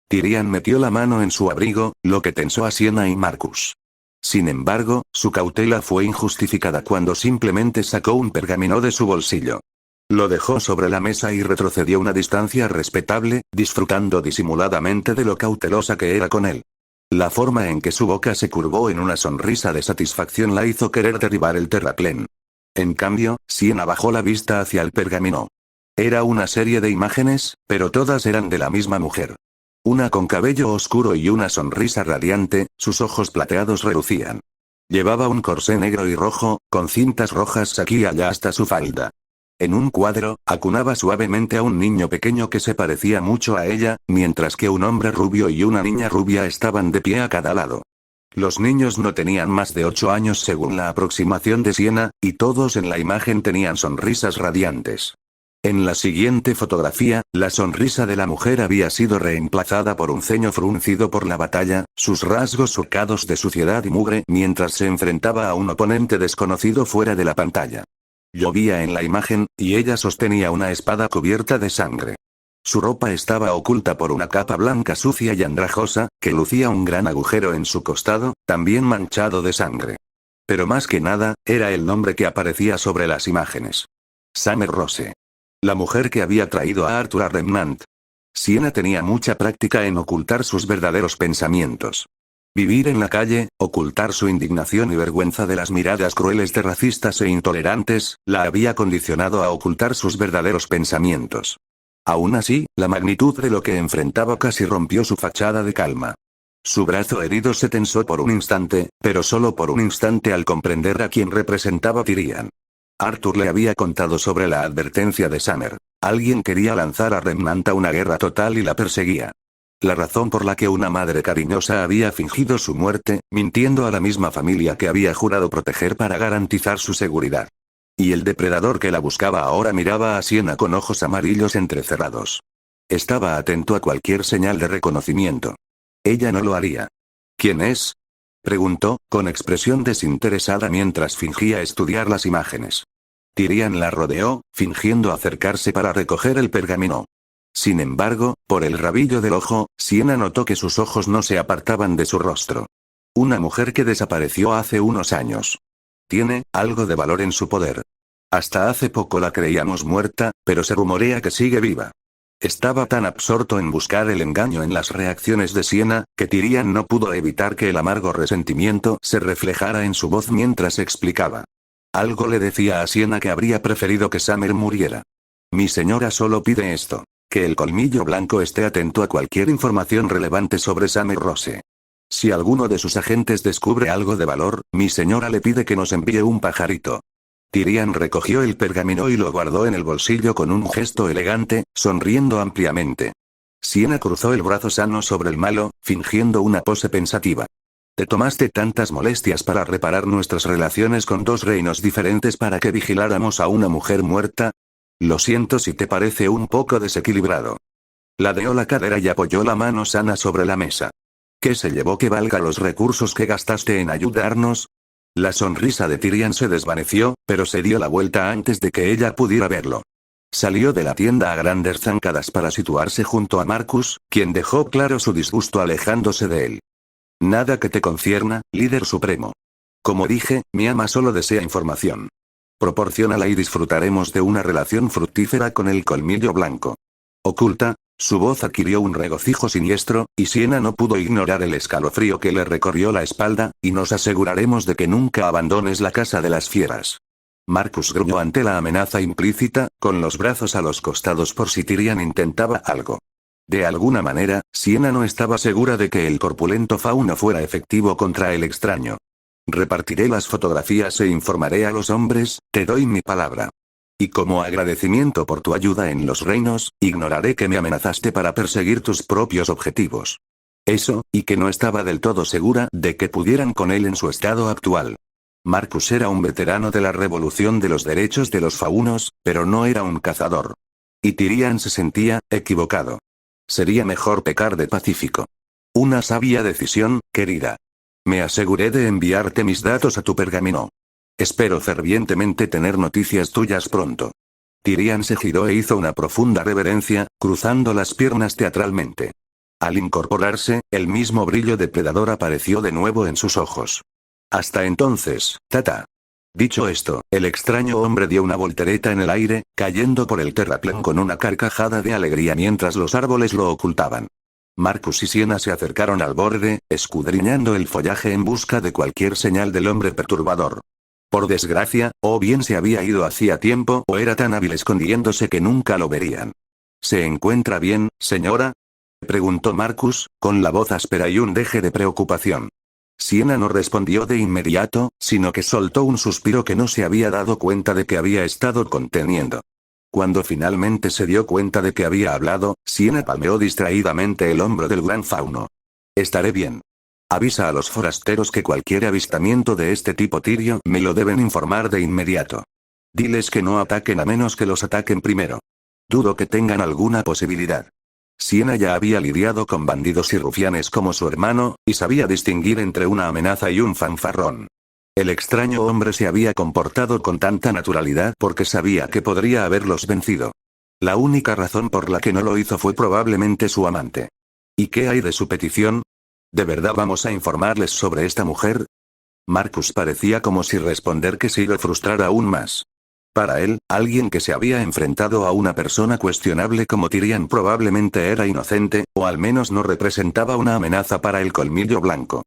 Tyrion metió la mano en su abrigo, lo que tensó a Siena y Marcus. Sin embargo, su cautela fue injustificada cuando simplemente sacó un pergamino de su bolsillo. Lo dejó sobre la mesa y retrocedió una distancia respetable, disfrutando disimuladamente de lo cautelosa que era con él. La forma en que su boca se curvó en una sonrisa de satisfacción la hizo querer derribar el terraplén. En cambio, Siena bajó la vista hacia el pergamino. Era una serie de imágenes, pero todas eran de la misma mujer. Una con cabello oscuro y una sonrisa radiante, sus ojos plateados relucían. Llevaba un corsé negro y rojo, con cintas rojas aquí y allá hasta su falda. En un cuadro, acunaba suavemente a un niño pequeño que se parecía mucho a ella, mientras que un hombre rubio y una niña rubia estaban de pie a cada lado. Los niños no tenían más de 8 años según la aproximación de Siena, y todos en la imagen tenían sonrisas radiantes. En la siguiente fotografía, la sonrisa de la mujer había sido reemplazada por un ceño fruncido por la batalla, sus rasgos surcados de suciedad y mugre mientras se enfrentaba a un oponente desconocido fuera de la pantalla. Llovía en la imagen, y ella sostenía una espada cubierta de sangre. Su ropa estaba oculta por una capa blanca sucia y andrajosa, que lucía un gran agujero en su costado, también manchado de sangre. Pero más que nada, era el nombre que aparecía sobre las imágenes. Summer Rose. La mujer que había traído a Arthur a Remnant. Siena tenía mucha práctica en ocultar sus verdaderos pensamientos. Vivir en la calle, ocultar su indignación y vergüenza de las miradas crueles de racistas e intolerantes, la había condicionado a ocultar sus verdaderos pensamientos. Aún así, la magnitud de lo que enfrentaba casi rompió su fachada de calma. Su brazo herido se tensó por un instante, pero solo por un instante al comprender a quién representaba Tyrion. Arthur le había contado sobre la advertencia de Summer. Alguien quería lanzar a Remnant a una guerra total y la perseguía. La razón por la que una madre cariñosa había fingido su muerte, mintiendo a la misma familia que había jurado proteger para garantizar su seguridad. Y el depredador que la buscaba ahora miraba a Siena con ojos amarillos entrecerrados. Estaba atento a cualquier señal de reconocimiento. Ella no lo haría. ¿Quién es? Preguntó, con expresión desinteresada mientras fingía estudiar las imágenes. Tyrion la rodeó, fingiendo acercarse para recoger el pergamino. Sin embargo, por el rabillo del ojo, Siena notó que sus ojos no se apartaban de su rostro. Una mujer que desapareció hace unos años. Tiene algo de valor en su poder. Hasta hace poco la creíamos muerta, pero se rumorea que sigue viva. Estaba tan absorto en buscar el engaño en las reacciones de Sienna, que Tyrion no pudo evitar que el amargo resentimiento se reflejara en su voz mientras explicaba. Algo le decía a Sienna que habría preferido que Summer muriera. Mi señora solo pide esto: que el colmillo blanco esté atento a cualquier información relevante sobre Summer Rose. Si alguno de sus agentes descubre algo de valor, mi señora le pide que nos envíe un pajarito. Tyrion recogió el pergamino y lo guardó en el bolsillo con un gesto elegante, sonriendo ampliamente. Sienna cruzó el brazo sano sobre el malo, fingiendo una pose pensativa. Te tomaste tantas molestias para reparar nuestras relaciones con dos reinos diferentes para que vigiláramos a una mujer muerta. Lo siento si te parece un poco desequilibrado. Ladeó la cadera y apoyó la mano sana sobre la mesa. ¿Qué se llevó que valga los recursos que gastaste en ayudarnos? La sonrisa de Tyrion se desvaneció, pero se dio la vuelta antes de que ella pudiera verlo. Salió de la tienda a grandes zancadas para situarse junto a Marcus, quien dejó claro su disgusto alejándose de él. Nada que te concierna, líder supremo. Como dije, mi ama solo desea información. Proporciónala y disfrutaremos de una relación fructífera con el colmillo blanco. Oculta, su voz adquirió un regocijo siniestro, y Sienna no pudo ignorar el escalofrío que le recorrió la espalda, y nos aseguraremos de que nunca abandones la casa de las fieras. Marcus gruñó ante la amenaza implícita, con los brazos a los costados por si Tyrion intentaba algo. De alguna manera, Sienna no estaba segura de que el corpulento fauno fuera efectivo contra el extraño. Repartiré las fotografías e informaré a los hombres, te doy mi palabra. Y como agradecimiento por tu ayuda en los reinos, ignoraré que me amenazaste para perseguir tus propios objetivos. Eso, y que no estaba del todo segura de que pudieran con él en su estado actual. Marcus era un veterano de la revolución de los derechos de los faunos, pero no era un cazador. Y Tyrion se sentía equivocado. Sería mejor pecar de pacífico. Una sabia decisión, querida. Me aseguré de enviarte mis datos a tu pergamino. Espero fervientemente tener noticias tuyas pronto. Tyrion se giró e hizo una profunda reverencia, cruzando las piernas teatralmente. Al incorporarse, el mismo brillo depredador apareció de nuevo en sus ojos. Hasta entonces, Tata. Dicho esto, el extraño hombre dio una voltereta en el aire, cayendo por el terraplén con una carcajada de alegría mientras los árboles lo ocultaban. Marcus y Sienna se acercaron al borde, escudriñando el follaje en busca de cualquier señal del hombre perturbador. Por desgracia, o bien se había ido hacía tiempo o era tan hábil escondiéndose que nunca lo verían. ¿Se encuentra bien, señora?, preguntó Marcus, con la voz áspera y un deje de preocupación. Sienna no respondió de inmediato, sino que soltó un suspiro que no se había dado cuenta de que había estado conteniendo. Cuando finalmente se dio cuenta de que había hablado, Sienna palmeó distraídamente el hombro del gran fauno. Estaré bien. Avisa a los forasteros que cualquier avistamiento de este tipo Tyrion me lo deben informar de inmediato. Diles que no ataquen a menos que los ataquen primero. Dudo que tengan alguna posibilidad. Sienna ya había lidiado con bandidos y rufianes como su hermano, y sabía distinguir entre una amenaza y un fanfarrón. El extraño hombre se había comportado con tanta naturalidad porque sabía que podría haberlos vencido. La única razón por la que no lo hizo fue probablemente su amante. ¿Y qué hay de su petición? ¿De verdad vamos a informarles sobre esta mujer? Marcus parecía como si responder que sí lo frustrara aún más. Para él, alguien que se había enfrentado a una persona cuestionable como Tyrion probablemente era inocente, o al menos no representaba una amenaza para el colmillo blanco.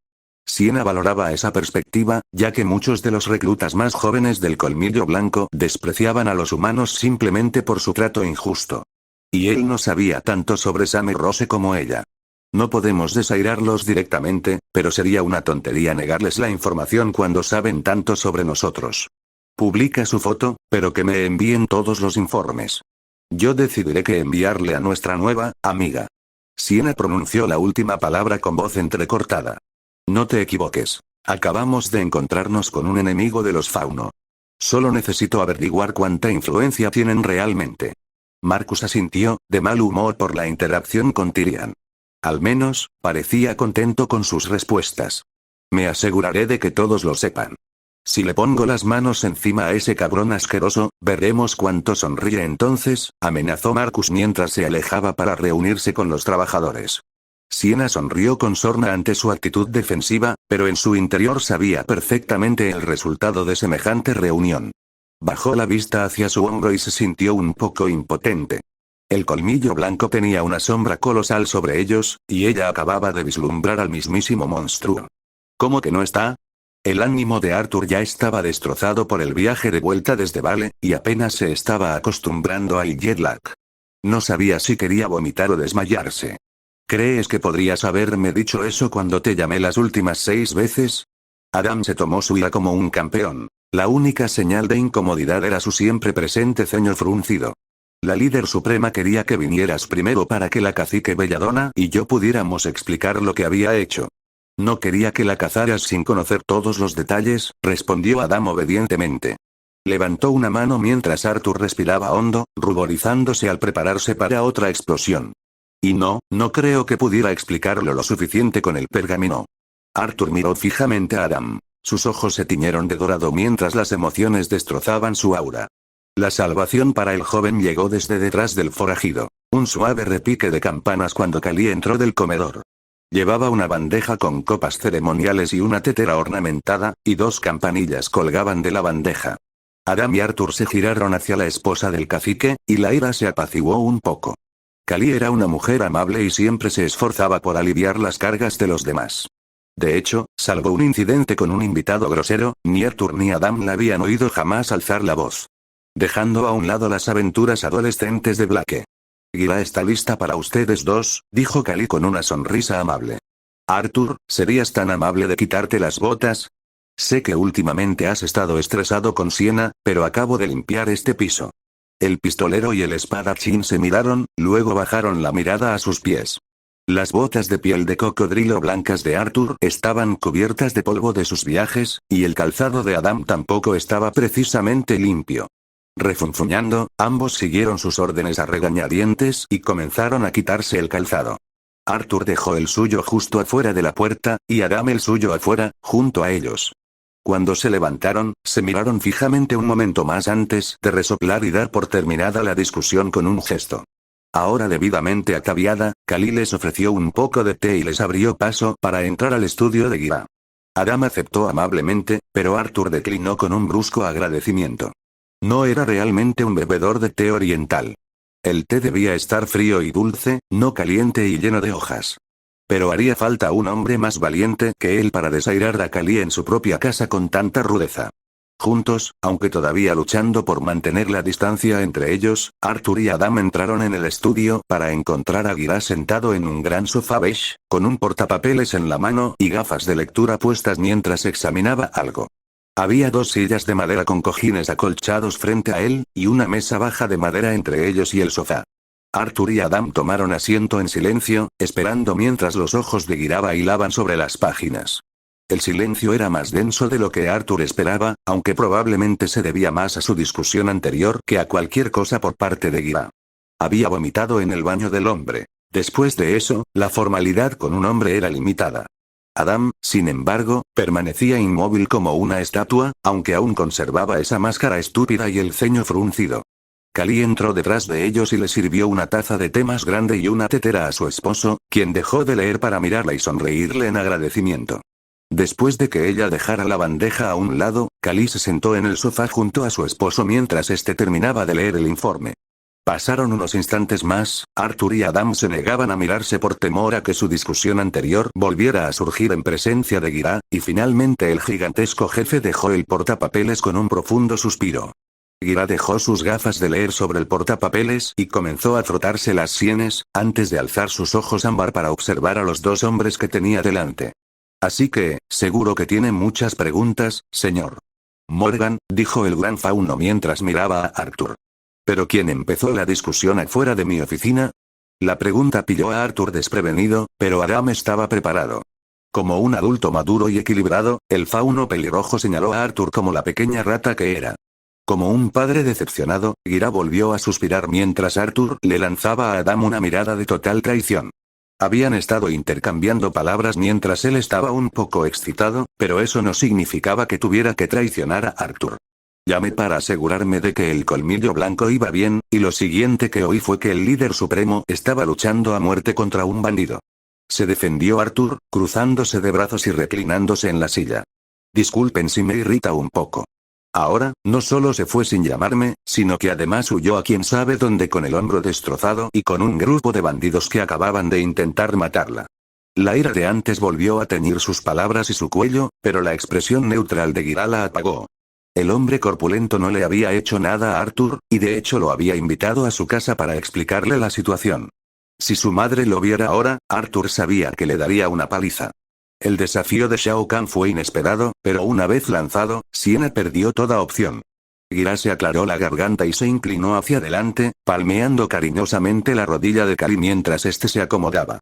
Sienna valoraba esa perspectiva, ya que muchos de los reclutas más jóvenes del colmillo blanco despreciaban a los humanos simplemente por su trato injusto. Y él no sabía tanto sobre Summer Rose como ella. No podemos desairarlos directamente, pero sería una tontería negarles la información cuando saben tanto sobre nosotros. Publica su foto, pero que me envíen todos los informes. Yo decidiré qué enviarle a nuestra nueva amiga. Sienna pronunció la última palabra con voz entrecortada. No te equivoques. Acabamos de encontrarnos con un enemigo de los fauno. Solo necesito averiguar cuánta influencia tienen realmente. Marcus asintió, de mal humor por la interacción con Tyrion. Al menos, parecía contento con sus respuestas. Me aseguraré de que todos lo sepan. Si le pongo las manos encima a ese cabrón asqueroso, veremos cuánto sonríe entonces, amenazó Marcus mientras se alejaba para reunirse con los trabajadores. Sienna sonrió con sorna ante su actitud defensiva, pero en su interior sabía perfectamente el resultado de semejante reunión. Bajó la vista hacia su hombro y se sintió un poco impotente. El colmillo blanco tenía una sombra colosal sobre ellos, y ella acababa de vislumbrar al mismísimo monstruo. ¿Cómo que no está? El ánimo de Arthur ya estaba destrozado por el viaje de vuelta desde Vale, y apenas se estaba acostumbrando al jet lag. No sabía si quería vomitar o desmayarse. ¿Crees que podrías haberme dicho eso cuando te llamé las últimas 6 veces? Adam se tomó su ira como un campeón. La única señal de incomodidad era su siempre presente ceño fruncido. La líder suprema quería que vinieras primero para que la cacique Belladonna y yo pudiéramos explicar lo que había hecho. No quería que la cazaras sin conocer todos los detalles, respondió Adam obedientemente. Levantó una mano mientras Arthur respiraba hondo, ruborizándose al prepararse para otra explosión. Y no creo que pudiera explicarlo lo suficiente con el pergamino. Arthur miró fijamente a Adam. Sus ojos se tiñeron de dorado mientras las emociones destrozaban su aura. La salvación para el joven llegó desde detrás del forajido. Un suave repique de campanas cuando Kali entró del comedor. Llevaba una bandeja con copas ceremoniales y una tetera ornamentada, y 2 campanillas colgaban de la bandeja. Adam y Arthur se giraron hacia la esposa del cacique, y la ira se apaciguó un poco. Kali era una mujer amable y siempre se esforzaba por aliviar las cargas de los demás. De hecho, salvo un incidente con un invitado grosero, ni Arthur ni Adam la habían oído jamás alzar la voz. Dejando a un lado las aventuras adolescentes de Blake. Gira está lista para ustedes dos, dijo Kali con una sonrisa amable. Arthur, ¿serías tan amable de quitarte las botas? Sé que últimamente has estado estresado con Siena, pero acabo de limpiar este piso. El pistolero y el espadachín se miraron, luego bajaron la mirada a sus pies. Las botas de piel de cocodrilo blancas de Arthur estaban cubiertas de polvo de sus viajes, y el calzado de Adam tampoco estaba precisamente limpio. Refunfuñando, ambos siguieron sus órdenes a regañadientes y comenzaron a quitarse el calzado. Arthur dejó el suyo justo afuera de la puerta, y Adam el suyo afuera, junto a ellos. Cuando se levantaron, se miraron fijamente un momento más antes de resoplar y dar por terminada la discusión con un gesto. Ahora debidamente ataviada, Kali les ofreció un poco de té y les abrió paso para entrar al estudio de Gira. Adam aceptó amablemente, pero Arthur declinó con un brusco agradecimiento. No era realmente un bebedor de té oriental. El té debía estar frío y dulce, no caliente y lleno de hojas. Pero haría falta un hombre más valiente que él para desairar a Kali en su propia casa con tanta rudeza. Juntos, aunque todavía luchando por mantener la distancia entre ellos, Arthur y Adam entraron en el estudio para encontrar a Gira sentado en un gran sofá beige, con un portapapeles en la mano y gafas de lectura puestas mientras examinaba algo. Había 2 sillas de madera con cojines acolchados frente a él, y una mesa baja de madera entre ellos y el sofá. Arthur y Adam tomaron asiento en silencio, esperando mientras los ojos de Gira bailaban sobre las páginas. El silencio era más denso de lo que Arthur esperaba, aunque probablemente se debía más a su discusión anterior que a cualquier cosa por parte de Gira. Había vomitado en el baño del hombre. Después de eso, la formalidad con un hombre era limitada. Adam, sin embargo, permanecía inmóvil como una estatua, aunque aún conservaba esa máscara estúpida y el ceño fruncido. Kali entró detrás de ellos y le sirvió una taza de té más grande y una tetera a su esposo, quien dejó de leer para mirarla y sonreírle en agradecimiento. Después de que ella dejara la bandeja a un lado, Kali se sentó en el sofá junto a su esposo mientras este terminaba de leer el informe. Pasaron unos instantes más, Arthur y Adam se negaban a mirarse por temor a que su discusión anterior volviera a surgir en presencia de Gira, y finalmente el gigantesco jefe dejó el portapapeles con un profundo suspiro. Gira dejó sus gafas de leer sobre el portapapeles y comenzó a frotarse las sienes, antes de alzar sus ojos ámbar para observar a los 2 hombres que tenía delante. Así que, seguro que tiene muchas preguntas, señor. Morgan, dijo el gran fauno mientras miraba a Arthur. ¿Pero quién empezó la discusión afuera de mi oficina? La pregunta pilló a Arthur desprevenido, pero Adam estaba preparado. Como un adulto maduro y equilibrado, el fauno pelirrojo señaló a Arthur como la pequeña rata que era. Como un padre decepcionado, Gira volvió a suspirar mientras Arthur le lanzaba a Adam una mirada de total traición. Habían estado intercambiando palabras mientras él estaba un poco excitado, pero eso no significaba que tuviera que traicionar a Arthur. Llamé para asegurarme de que el colmillo blanco iba bien, y lo siguiente que oí fue que el líder supremo estaba luchando a muerte contra un bandido. Se defendió Arthur, cruzándose de brazos y reclinándose en la silla. Disculpen si me irrita un poco. Ahora, no solo se fue sin llamarme, sino que además huyó a quién sabe dónde con el hombro destrozado y con un grupo de bandidos que acababan de intentar matarla. La ira de antes volvió a teñir sus palabras y su cuello, pero la expresión neutral de Gira la apagó. El hombre corpulento no le había hecho nada a Arthur, y de hecho lo había invitado a su casa para explicarle la situación. Si su madre lo viera ahora, Arthur sabía que le daría una paliza. El desafío de Shao Kahn fue inesperado, pero una vez lanzado, Siena perdió toda opción. Gira se aclaró la garganta y se inclinó hacia adelante, palmeando cariñosamente la rodilla de Kali mientras este se acomodaba.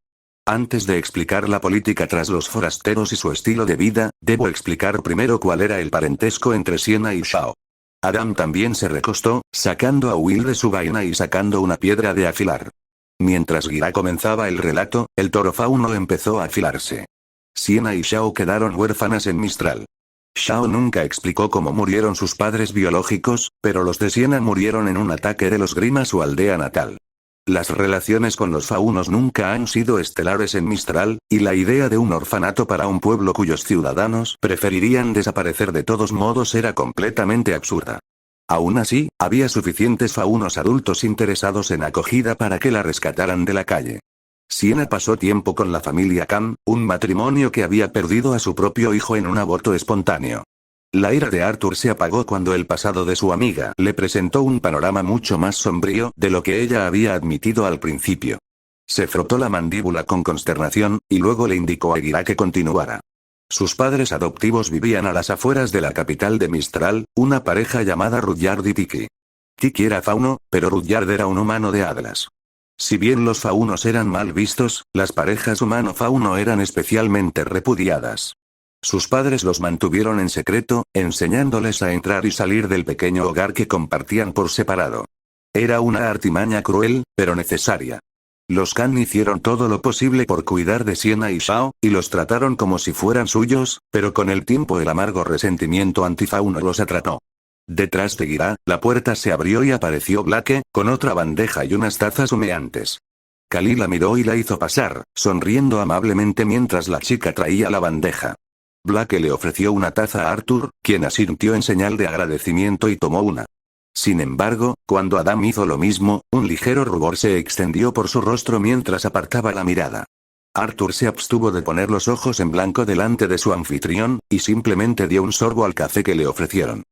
Antes de explicar la política tras los forasteros y su estilo de vida, debo explicar primero cuál era el parentesco entre Siena y Shao. Adam también se recostó, sacando a Will de su vaina y sacando una piedra de afilar. Mientras Gira comenzaba el relato, el toro fauno empezó a afilarse. Siena y Shao quedaron huérfanas en Mistral. Shao nunca explicó cómo murieron sus padres biológicos, pero los de Siena murieron en un ataque de los Grima a su aldea natal. Las relaciones con los faunos nunca han sido estelares en Mistral, y la idea de un orfanato para un pueblo cuyos ciudadanos preferirían desaparecer de todos modos era completamente absurda. Aún así, había suficientes faunos adultos interesados en acogida para que la rescataran de la calle. Siena pasó tiempo con la familia Kahn, un matrimonio que había perdido a su propio hijo en un aborto espontáneo. La ira de Arthur se apagó cuando el pasado de su amiga le presentó un panorama mucho más sombrío de lo que ella había admitido al principio. Se frotó la mandíbula con consternación, y luego le indicó a Gira que continuara. Sus padres adoptivos vivían a las afueras de la capital de Mistral, una pareja llamada Rudyard y Tiki. Tiki era fauno, pero Rudyard era un humano de Atlas. Si bien los faunos eran mal vistos, las parejas humano-fauno eran especialmente repudiadas. Sus padres los mantuvieron en secreto, enseñándoles a entrar y salir del pequeño hogar que compartían por separado. Era una artimaña cruel, pero necesaria. Los Kahn hicieron todo lo posible por cuidar de Siena y Shao, y los trataron como si fueran suyos, pero con el tiempo el amargo resentimiento antifauno los atrapó. Detrás de Gira, la puerta se abrió y apareció Blake, con otra bandeja y unas tazas humeantes. Kali la miró y la hizo pasar, sonriendo amablemente mientras la chica traía la bandeja. Blake le ofreció una taza a Arthur, quien asintió en señal de agradecimiento y tomó una. Sin embargo, cuando Adam hizo lo mismo, un ligero rubor se extendió por su rostro mientras apartaba la mirada. Arthur se abstuvo de poner los ojos en blanco delante de su anfitrión, y simplemente dio un sorbo al café que le ofrecieron.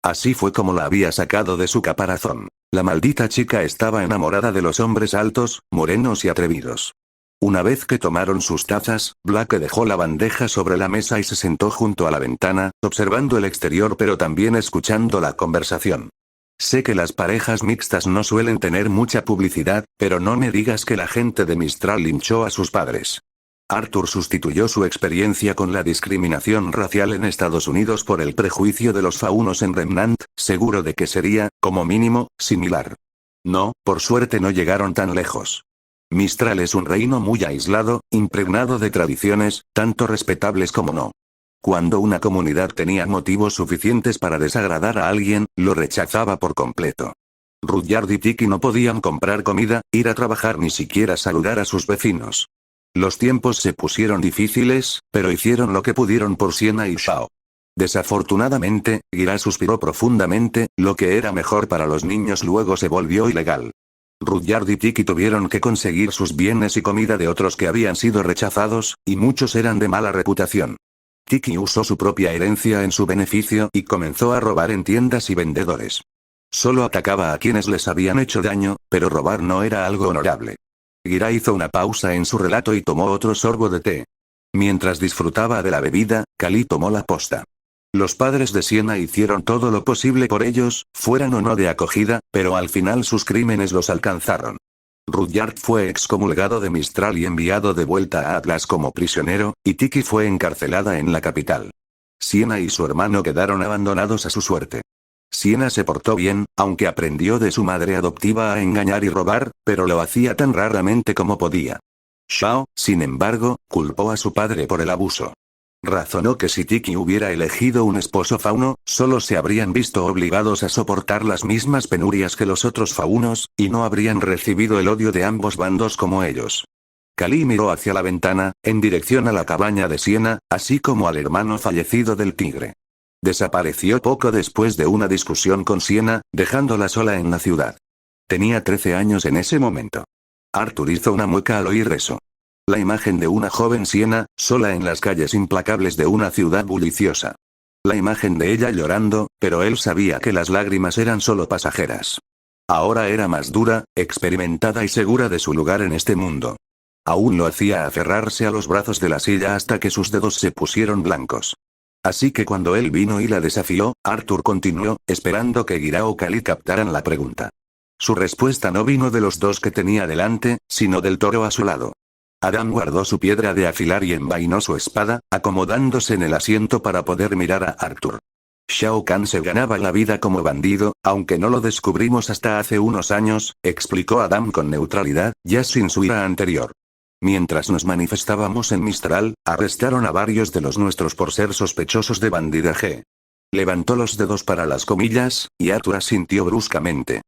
Así fue como la había sacado de su caparazón. La maldita chica estaba enamorada de los hombres altos, morenos y atrevidos. Una vez que tomaron sus tazas, Blake dejó la bandeja sobre la mesa y se sentó junto a la ventana, observando el exterior pero también escuchando la conversación. Sé que las parejas mixtas no suelen tener mucha publicidad, pero no me digas que la gente de Mistral linchó a sus padres. Arthur sustituyó su experiencia con la discriminación racial en Estados Unidos por el prejuicio de los faunos en Remnant, seguro de que sería, como mínimo, similar. No, por suerte no llegaron tan lejos. Mistral es un reino muy aislado, impregnado de tradiciones, tanto respetables como no. Cuando una comunidad tenía motivos suficientes para desagradar a alguien, lo rechazaba por completo. Rudyard y Tiki no podían comprar comida, ir a trabajar ni siquiera saludar a sus vecinos. Los tiempos se pusieron difíciles, pero hicieron lo que pudieron por Siena y Shao. Desafortunadamente, Gira suspiró profundamente, lo que era mejor para los niños luego se volvió ilegal. Rudyard y Tiki tuvieron que conseguir sus bienes y comida de otros que habían sido rechazados, y muchos eran de mala reputación. Tiki usó su propia herencia en su beneficio y comenzó a robar en tiendas y vendedores. Solo atacaba a quienes les habían hecho daño, pero robar no era algo honorable. Gira hizo una pausa en su relato y tomó otro sorbo de té. Mientras disfrutaba de la bebida, Kali tomó la posta. Los padres de Siena hicieron todo lo posible por ellos, fueran o no de acogida, pero al final sus crímenes los alcanzaron. Rudyard fue excomulgado de Mistral y enviado de vuelta a Atlas como prisionero, y Tiki fue encarcelada en la capital. Siena y su hermano quedaron abandonados a su suerte. Siena se portó bien, aunque aprendió de su madre adoptiva a engañar y robar, pero lo hacía tan raramente como podía. Shao, sin embargo, culpó a su padre por el abuso. Razonó que si Tiki hubiera elegido un esposo fauno, solo se habrían visto obligados a soportar las mismas penurias que los otros faunos, y no habrían recibido el odio de ambos bandos como ellos. Kali miró hacia la ventana, en dirección a la cabaña de Siena, así como al hermano fallecido del tigre. Desapareció poco después de una discusión con Sienna, dejándola sola en la ciudad. Tenía 13 años en ese momento. Arthur hizo una mueca al oír eso. La imagen de una joven Sienna, sola en las calles implacables de una ciudad bulliciosa. La imagen de ella llorando, pero él sabía que las lágrimas eran solo pasajeras. Ahora era más dura, experimentada y segura de su lugar en este mundo. Aún lo hacía aferrarse a los brazos de la silla hasta que sus dedos se pusieron blancos. Así que cuando él vino y la desafió, Arthur continuó, esperando que Gira o Kali captaran la pregunta. Su respuesta no vino de los dos que tenía delante, sino del toro a su lado. Adam guardó su piedra de afilar y envainó su espada, acomodándose en el asiento para poder mirar a Arthur. Shao Kahn se ganaba la vida como bandido, aunque no lo descubrimos hasta hace unos años, explicó Adam con neutralidad, ya sin su ira anterior. Mientras nos manifestábamos en Mistral, arrestaron a varios de los nuestros por ser sospechosos de bandidaje. Levantó los dedos para las comillas, y Arthur asintió bruscamente.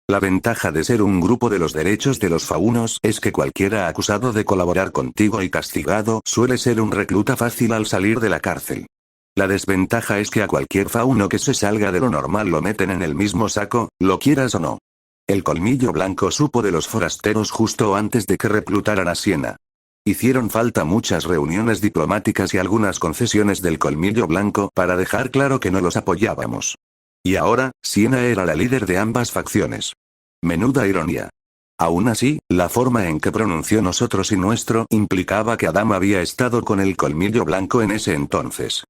La ventaja de ser un grupo de los derechos de los faunos es que cualquiera acusado de colaborar contigo y castigado suele ser un recluta fácil al salir de la cárcel. La desventaja es que a cualquier fauno que se salga de lo normal lo meten en el mismo saco, lo quieras o no. El Colmillo Blanco supo de los forasteros justo antes de que reclutaran a Sienna. Hicieron falta muchas reuniones diplomáticas y algunas concesiones del Colmillo Blanco para dejar claro que no los apoyábamos. Y ahora, Sienna era la líder de ambas facciones. Menuda ironía. Aún así, la forma en que pronunció nosotros y nuestro implicaba que Adam había estado con el Colmillo Blanco en ese entonces.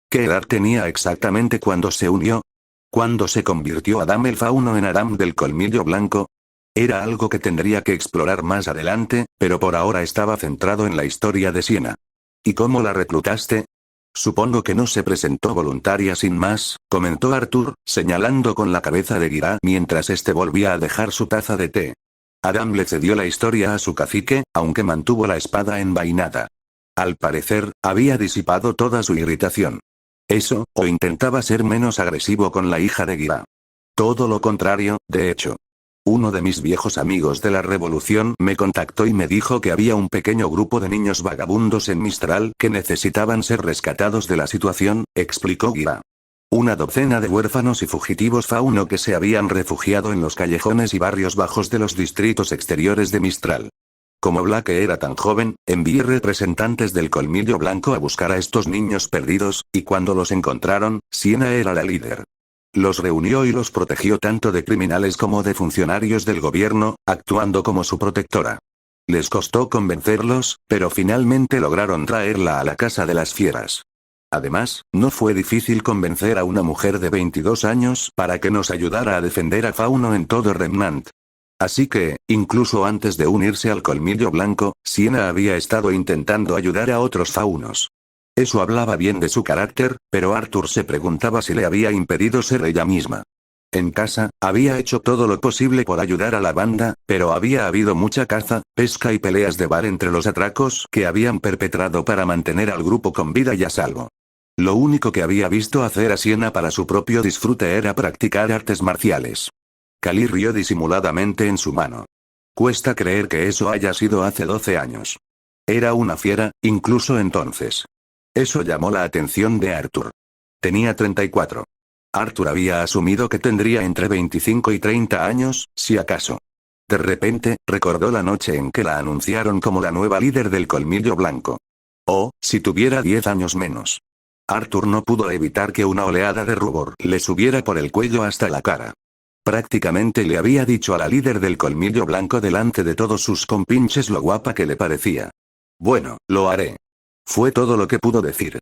¿Qué edad tenía exactamente cuando se unió? ¿Cuándo se convirtió Adam el fauno en Adam del Colmillo Blanco? Era algo que tendría que explorar más adelante, pero por ahora estaba centrado en la historia de Sienna. ¿Y cómo la reclutaste? Supongo que no se presentó voluntaria sin más, comentó Arthur, señalando con la cabeza de Gira mientras este volvía a dejar su taza de té. Adam le cedió la historia a su cacique, aunque mantuvo la espada envainada. Al parecer, había disipado toda su irritación. Eso, o intentaba ser menos agresivo con la hija de Gira. Todo lo contrario, de hecho. Uno de mis viejos amigos de la revolución me contactó y me dijo que había un pequeño grupo de niños vagabundos en Mistral que necesitaban ser rescatados de la situación, explicó Gira. Una docena de huérfanos y fugitivos fauno que se habían refugiado en los callejones y barrios bajos de los distritos exteriores de Mistral. Como Black era tan joven, envié representantes del Colmillo Blanco a buscar a estos niños perdidos, y cuando los encontraron, Sienna era la líder. Los reunió y los protegió tanto de criminales como de funcionarios del gobierno, actuando como su protectora. Les costó convencerlos, pero finalmente lograron traerla a la casa de las fieras. Además, no fue difícil convencer a una mujer de 22 años para que nos ayudara a defender a Fauno en todo Remnant. Así que, incluso antes de unirse al Colmillo Blanco, Sienna había estado intentando ayudar a otros faunos. Eso hablaba bien de su carácter, pero Arthur se preguntaba si le había impedido ser ella misma. En casa, había hecho todo lo posible por ayudar a la banda, pero había habido mucha caza, pesca y peleas de bar entre los atracos que habían perpetrado para mantener al grupo con vida y a salvo. Lo único que había visto hacer a Sienna para su propio disfrute era practicar artes marciales. Kali rió disimuladamente en su mano. Cuesta creer que eso haya sido hace 12 años. Era una fiera, incluso entonces. Eso llamó la atención de Arthur. Tenía 34. Arthur había asumido que tendría entre 25 y 30 años, si acaso. De repente, recordó la noche en que la anunciaron como la nueva líder del Colmillo Blanco. Oh, si tuviera 10 años menos. Arthur no pudo evitar que una oleada de rubor le subiera por el cuello hasta la cara. Prácticamente le había dicho a la líder del Colmillo Blanco delante de todos sus compinches lo guapa que le parecía. Bueno, lo haré. Fue todo lo que pudo decir.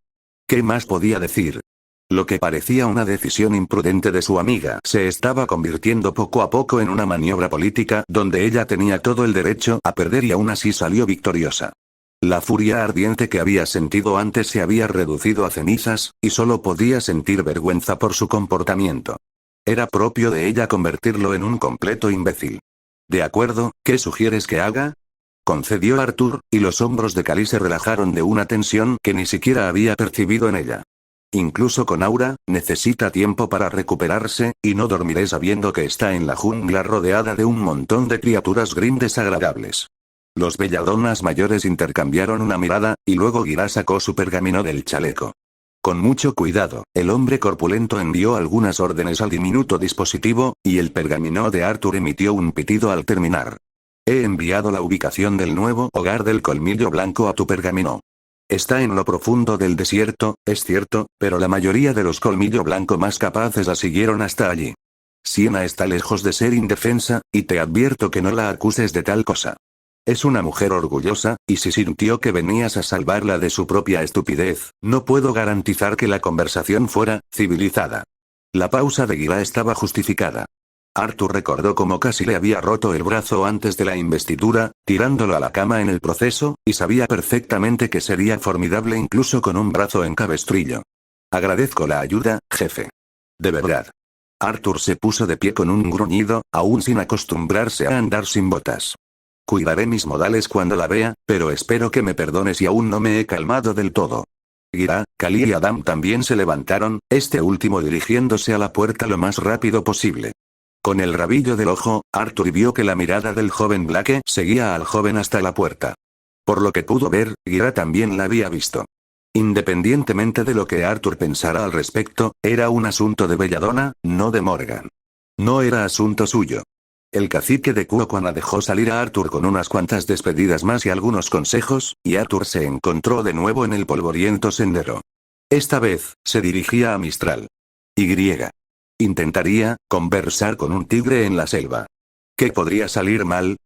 ¿Qué más podía decir? Lo que parecía una decisión imprudente de su amiga se estaba convirtiendo poco a poco en una maniobra política donde ella tenía todo el derecho a perder y aún así salió victoriosa. La furia ardiente que había sentido antes se había reducido a cenizas, y solo podía sentir vergüenza por su comportamiento. Era propio de ella convertirlo en un completo imbécil. ¿De acuerdo? ¿Qué sugieres que haga? Concedió Arthur, y los hombros de Kali se relajaron de una tensión que ni siquiera había percibido en ella. Incluso con Aura, necesita tiempo para recuperarse, y no dormiré sabiendo que está en la jungla rodeada de un montón de criaturas Grimm desagradables. Los belladonas mayores intercambiaron una mirada, y luego Gira sacó su pergamino del chaleco. Con mucho cuidado, el hombre corpulento envió algunas órdenes al diminuto dispositivo, y el pergamino de Arthur emitió un pitido al terminar. He enviado la ubicación del nuevo hogar del colmillo blanco a tu pergamino. Está en lo profundo del desierto, es cierto, pero la mayoría de los colmillo blanco más capaces la siguieron hasta allí. Siena está lejos de ser indefensa, y te advierto que no la acuses de tal cosa. Es una mujer orgullosa, y si sintió que venías a salvarla de su propia estupidez, no puedo garantizar que la conversación fuera civilizada. La pausa de Gira estaba justificada. Arthur recordó cómo casi le había roto el brazo antes de la investidura, tirándolo a la cama en el proceso, y sabía perfectamente que sería formidable incluso con un brazo en cabestrillo. Agradezco la ayuda, jefe. De verdad. Arthur se puso de pie con un gruñido, aún sin acostumbrarse a andar sin botas. Cuidaré mis modales cuando la vea, pero espero que me perdone si aún no me he calmado del todo. Gira, Kali y Adam también se levantaron, este último dirigiéndose a la puerta lo más rápido posible. Con el rabillo del ojo, Arthur vio que la mirada del joven Blake seguía al joven hasta la puerta. Por lo que pudo ver, Gira también la había visto. Independientemente de lo que Arthur pensara al respecto, era un asunto de Belladonna, no de Morgan. No era asunto suyo. El cacique de Cuoquana dejó salir a Arthur con unas cuantas despedidas más y algunos consejos, y Arthur se encontró de nuevo en el polvoriento sendero. Esta vez, se dirigía a Mistral. Y. Intentaría conversar con un tigre en la selva. ¿Qué podría salir mal?